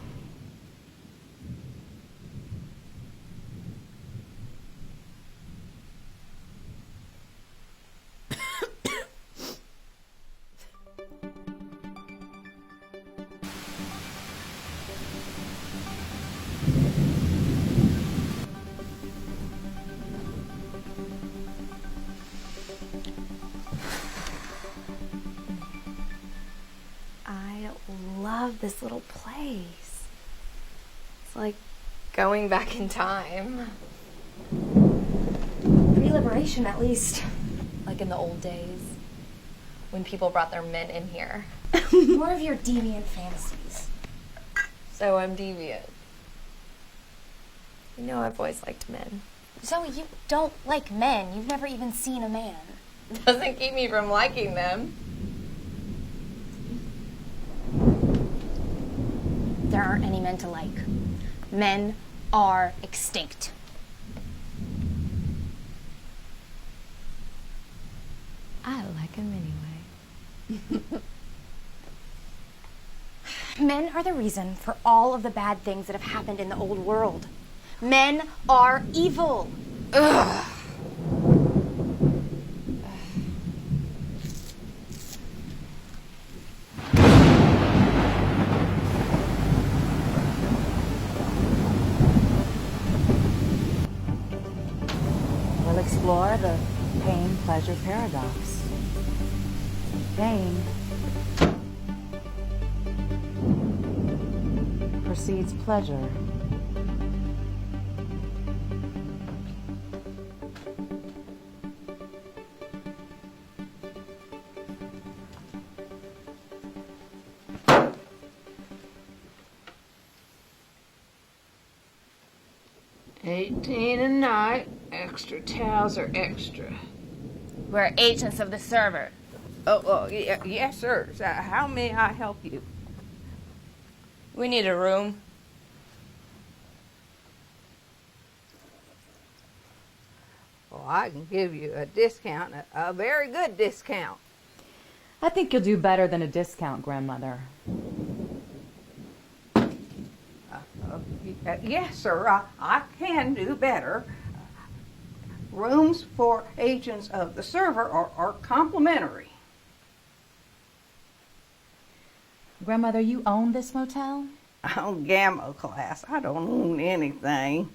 This little place. It's like going back in time. Pre-liberation, at least. Like in the old days, when people brought their men in here. More of your deviant fantasies. So I'm deviant. You know I've always liked men. Zoe, you don't like men. You've never even seen a man. Doesn't keep me from liking them. There aren't any men to like. Men are extinct. I like him anyway. Men are the reason for all of the bad things that have happened in the old world. Men are evil. Ugh. pain-pleasure paradox. Pain precedes pleasure. $18 a night. Extra towels are extra. We're agents of the server. Oh, yes, sir. How may I help you? We need a room. Well, I can give you a discount, a very good discount. I think you'll do better than a discount, Grandmother. Yes, sir, I can do better. Rooms for agents of the server are complimentary. Grandmother, you own this motel? Oh, Gamma class. I don't own anything.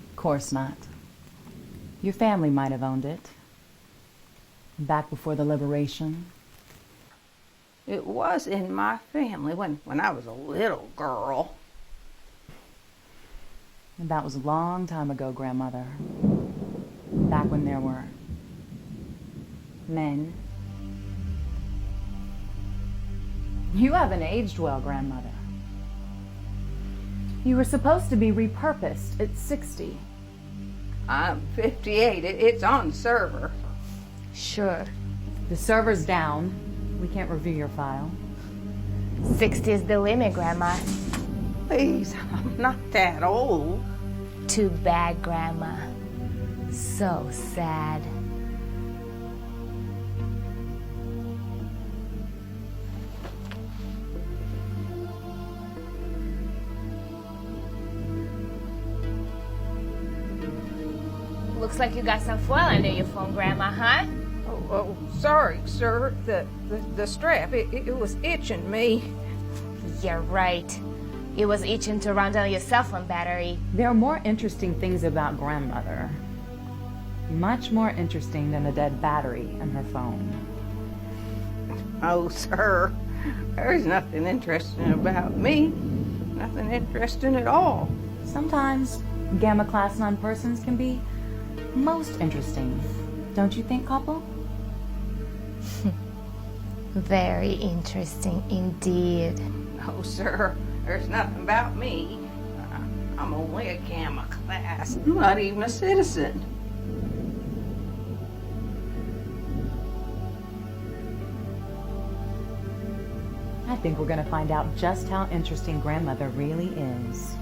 Of course not. Your family might have owned it. Back before the liberation. It was in my family when I was a little girl. And that was a long time ago, Grandmother. Back when there were men. You haven't aged well, Grandmother. You were supposed to be repurposed at 60. I'm 58. It's on the server. Sure. The server's down. We can't review your file. 60 is the limit, Grandma. Please, I'm not that old. Too bad, Grandma. So sad. Looks like you got some foil under your phone, Grandma, huh? Oh, sorry, sir. The strap, it was itching me. You're right. It was itching to run down your cell phone battery. There are more interesting things about Grandmother. Much more interesting than a dead battery in her phone. Oh, sir. There's nothing interesting about me. Nothing interesting at all. Sometimes Gamma Class 9 persons can be most interesting. Don't you think, couple? Very interesting indeed. Oh, sir, there's nothing about me. I'm only a Gamma class. I'm not even a citizen. I think we're going to find out just how interesting Grandmother really is.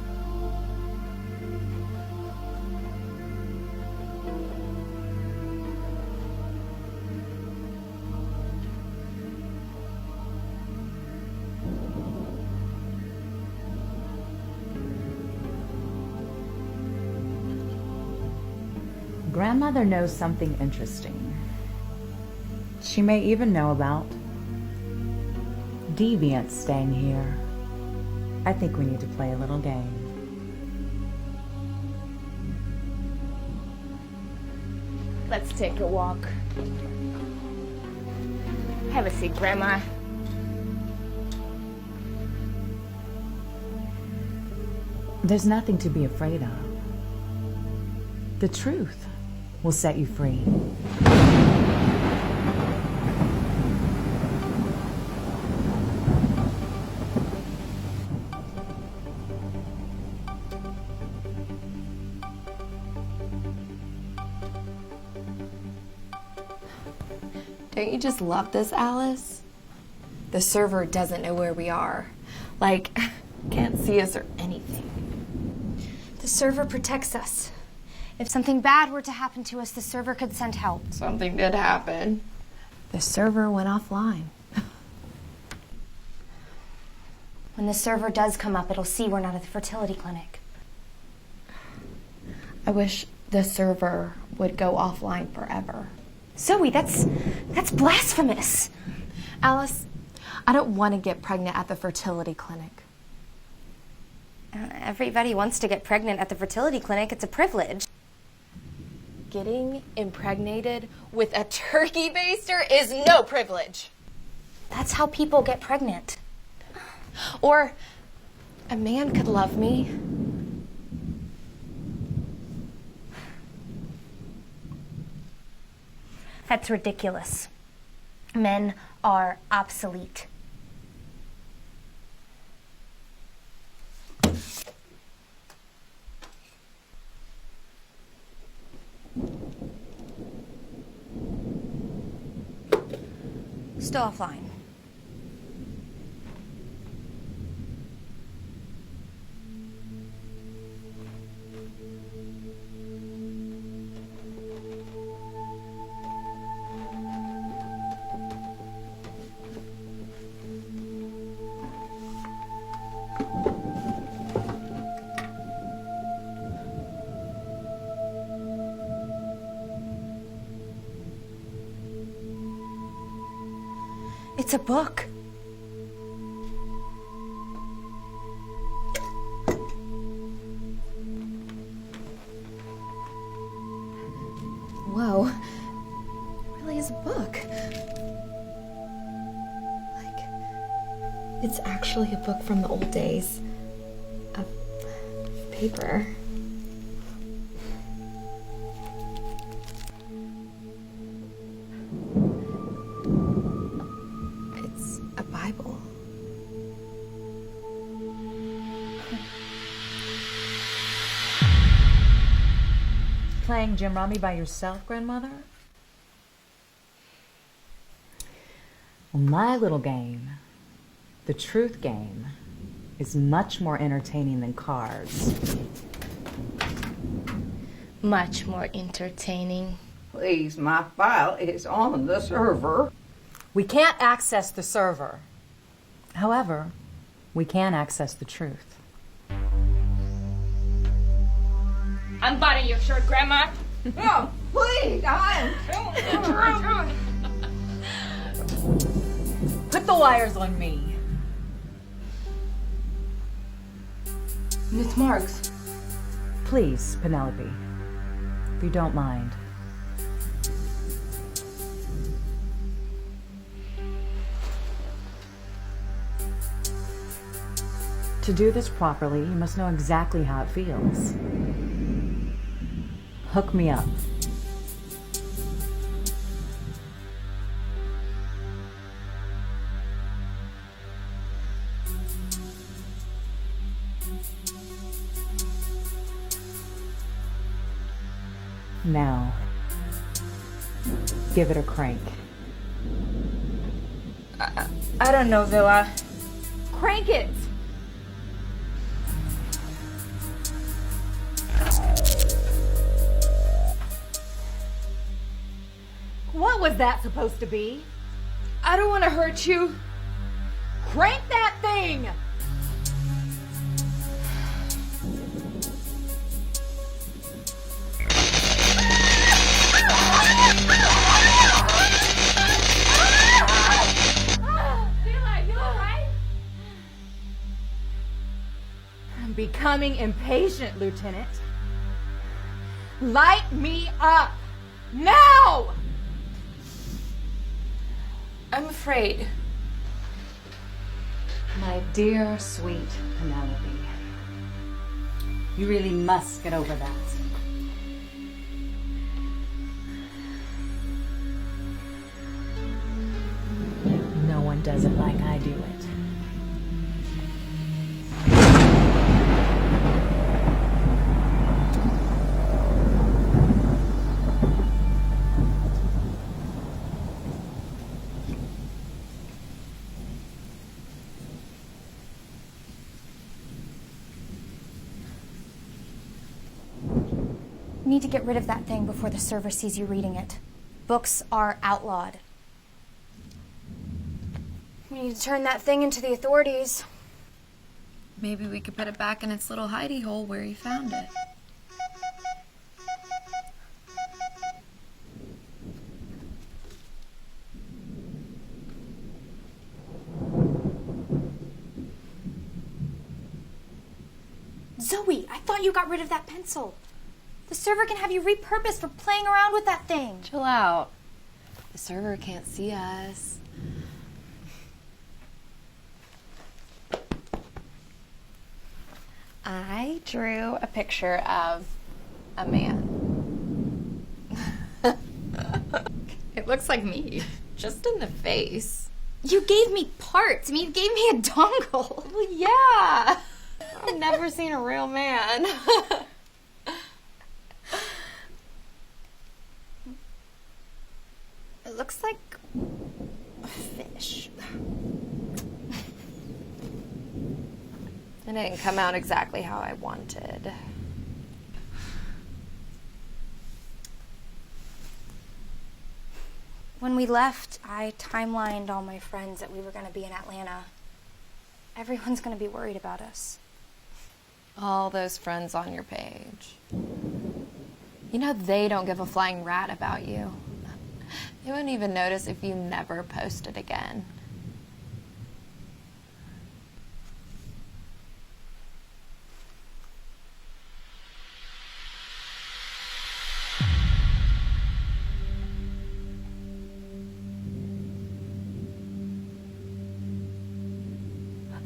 Grandmother knows something interesting. She may even know about deviants staying here. I think we need to play a little game. Let's take a walk. Have a seat, Grandma. There's nothing to be afraid of. The truth will set you free. Don't you just love this, Alice? The server doesn't know where we are. Like, can't see us or anything. The server protects us. If something bad were to happen to us, the server could send help. Something did happen. The server went offline. When the server does come up, it'll see we're not at the fertility clinic. I wish the server would go offline forever. Zoe, that's blasphemous. Alice, I don't want to get pregnant at the fertility clinic. Everybody wants to get pregnant at the fertility clinic. It's a privilege. Getting impregnated with a turkey baster is no privilege. That's how people get pregnant. Or a man could love me. That's ridiculous. Men are obsolete. Still offline. It's a book. Whoa. It really is a book. Like, it's actually a book from the old days. Of paper. It's a Bible. Playing Jim Rummy by yourself, grandmother? Well, my little game, the truth game, is much more entertaining than cards. Much more entertaining. Please, my file is on the server. We can't access the server. However, we can access the truth. I'm buying your shirt, Grandma. Oh, please, I'm telling Put the wires on me. Miss Marks. Please, Penelope, if you don't mind. To do this properly, you must know exactly how it feels. Hook me up. Now, give it a crank. I don't know, Villa. Crank it! What was that supposed to be? I don't want to hurt you. Crank that thing! I'm becoming impatient, Lieutenant. Light me up! Now! I'm afraid. My dear, sweet Penelope. You really must get over that. No one does it like I do it. You need to get rid of that thing before the server sees you reading it. Books are outlawed. We need to turn that thing into the authorities. Maybe we could put it back in its little hidey hole where you found it. Zoe, I thought you got rid of that pencil. The server can have you repurposed for playing around with that thing. Chill out. The server can't see us. I drew a picture of a man. It looks like me. Just in the face. You gave me parts. I mean, you gave me a dongle. Well, yeah. I've never seen a real man. It looks like a fish. It didn't come out exactly how I wanted. When we left, I timelined all my friends that we were going to be in Atlanta. Everyone's going to be worried about us. All those friends on your page. You know they don't give a flying rat about you. They wouldn't even notice if you never posted again.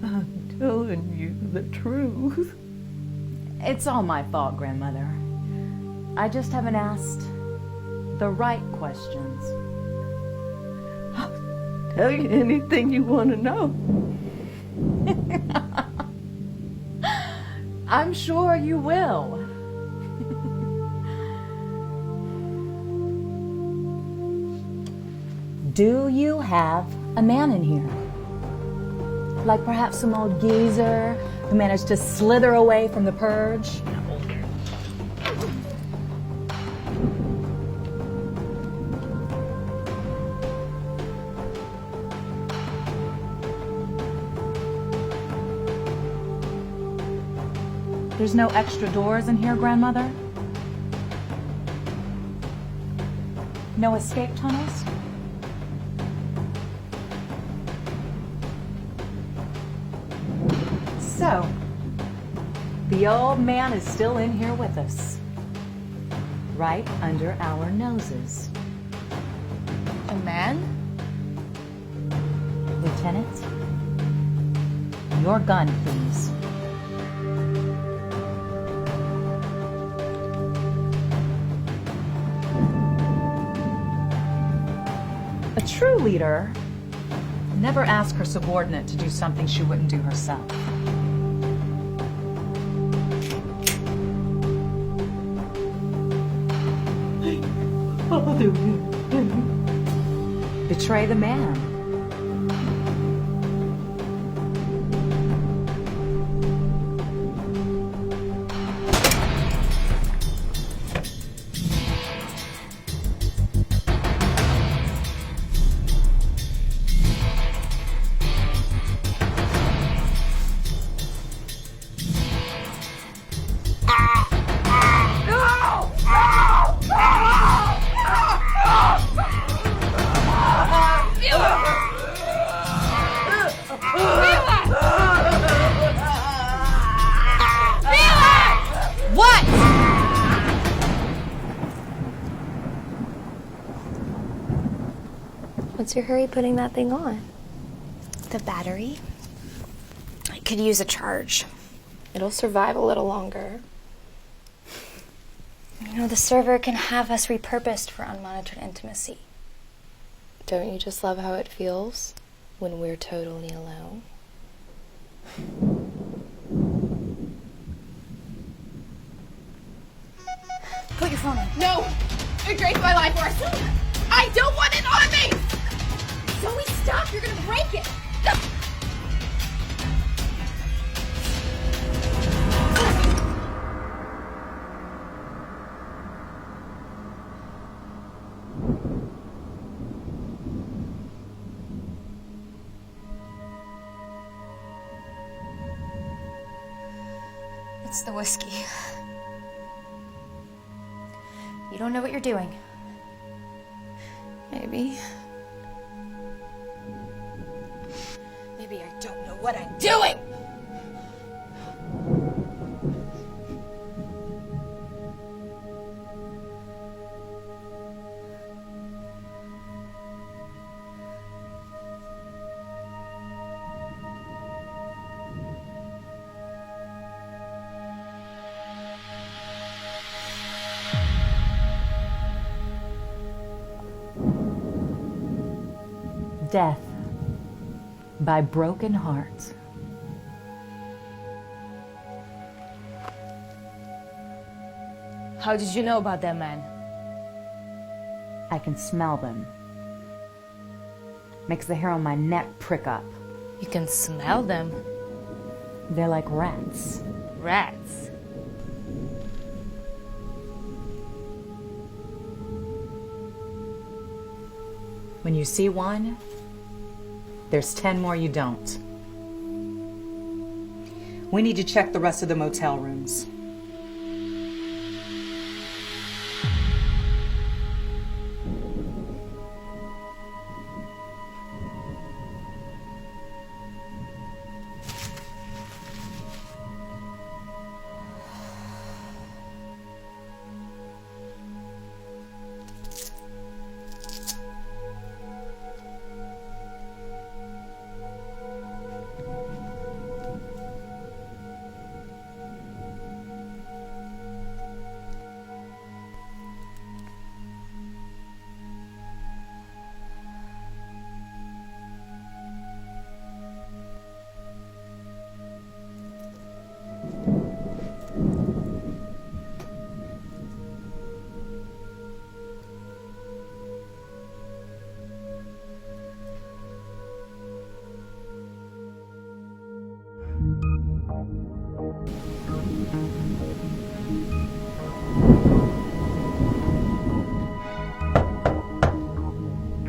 I'm telling you the truth. It's all my fault, Grandmother. I just haven't asked the right questions. I'll tell you anything you want to know. I'm sure you will. Do you have a man in here? Like perhaps some old geezer who managed to slither away from the purge? There's no extra doors in here, Grandmother? No escape tunnels? So, the old man is still in here with us. Right under our noses. A man? Lieutenant, your gun, please. A true leader never asks her subordinate to do something she wouldn't do herself. Betray the man. What's your hurry putting that thing on? The battery. I could use a charge. It'll survive a little longer. You know, the server can have us repurposed for unmonitored intimacy. Don't you just love how it feels when we're totally alone? Put your phone on. No! It drains my life force! I don't want it on me! Zoe, stop! You're gonna break it! It's the whiskey. You don't know what you're doing. Maybe. Maybe I don't know what I'm doing! death by broken hearts. How did you know about that man? I can smell them. Makes the hair on my neck prick up. You can smell them? They're like rats. Rats? When you see one, there's 10 more you don't. We need to check the rest of the motel rooms.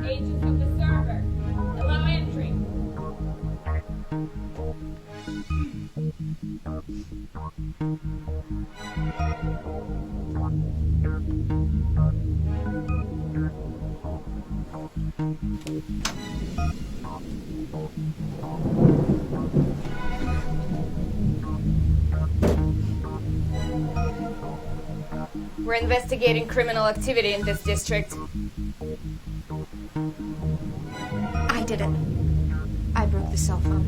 Agents of the server, allow entry. We're investigating criminal activity in this district. I did it. I broke the cell phone.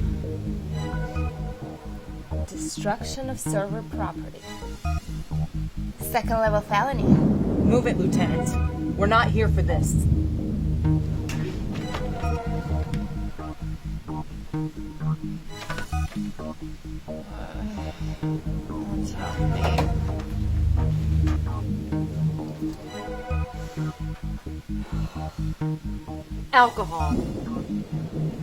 Destruction of server property. Second-level felony. Move it, Lieutenant. We're not here for this. Alcohol.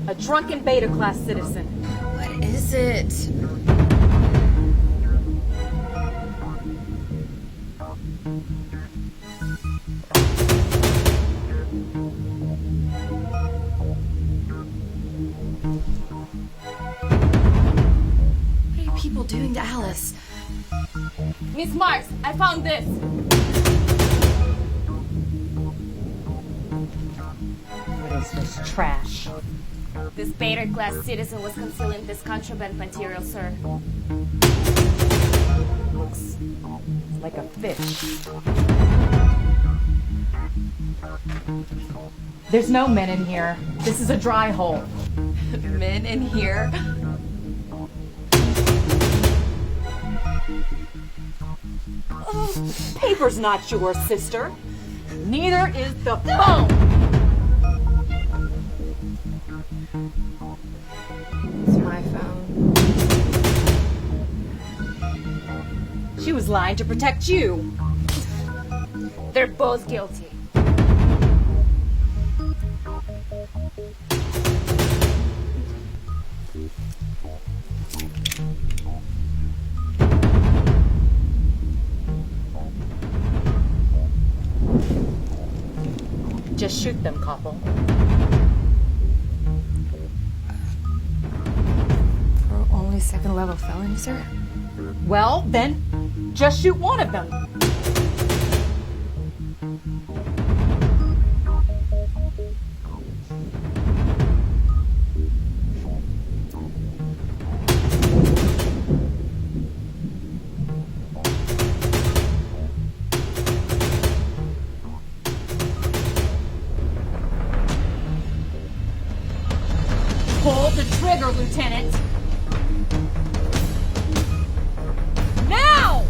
A drunken beta-class citizen. What is it? What are you people doing to Alice? Miss Marks, I found this. What is this trash? This beta-class citizen was concealing this contraband material, sir. Looks like a fish. There's no men in here. This is a dry hole. Men in here? Paper's not yours, sister. Neither is the phone. It's my phone. She was lying to protect you. They're both guilty. Just shoot them, Koppel. For only second-level felony, sir? Well, then, just shoot one of them. Pull the trigger, Lieutenant. Now!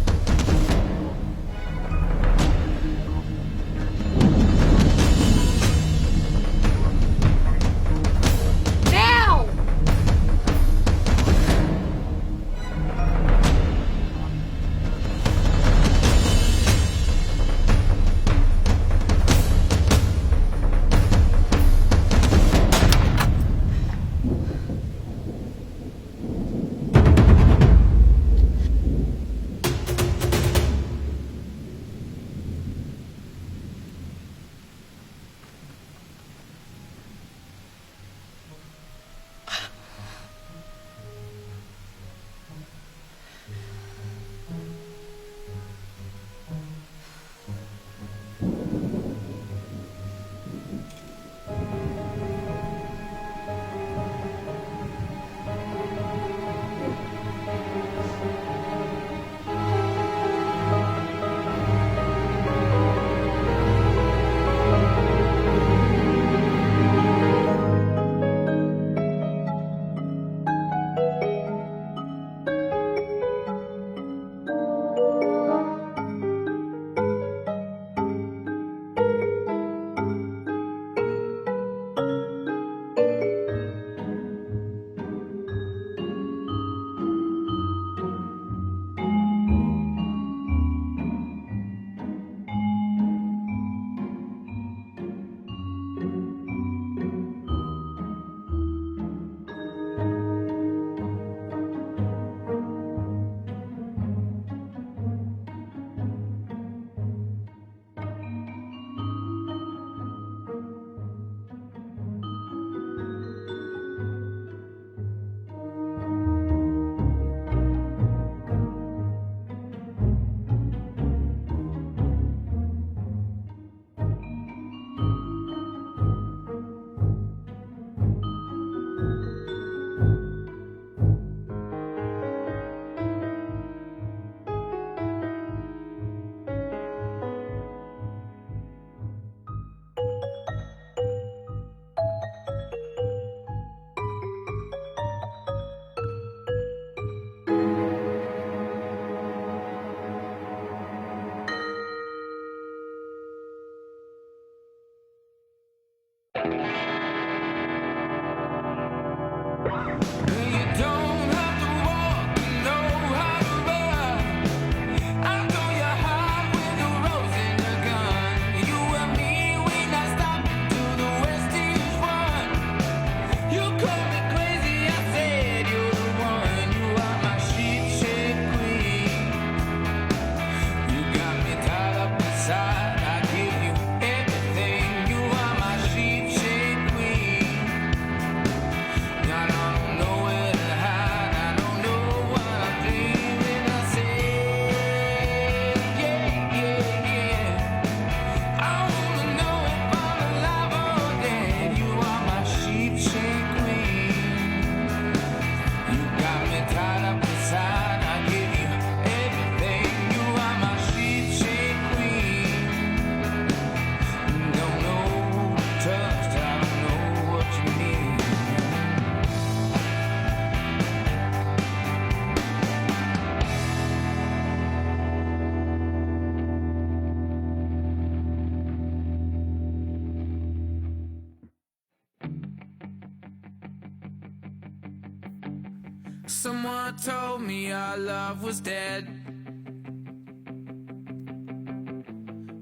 Someone told me our love was dead,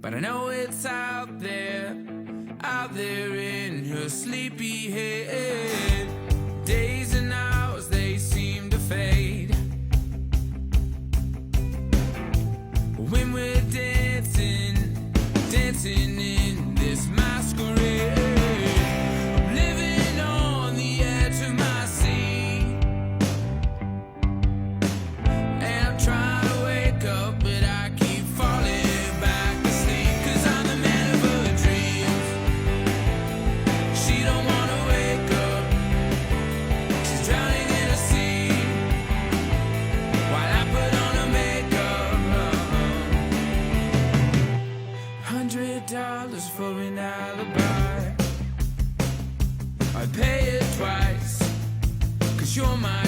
but I know it's out there in her sleepy head. Days and hours, they seem to fade when we're dancing in this masquerade. I'm living on the edge of my seat, and I'm trying to wake up, but I keep falling back asleep. 'Cause I'm the man of her dreams. She don't wanna wake up, she's drowning in a sea while I put on her makeup. $100 for an alibi, I pay it twice, 'cause you're my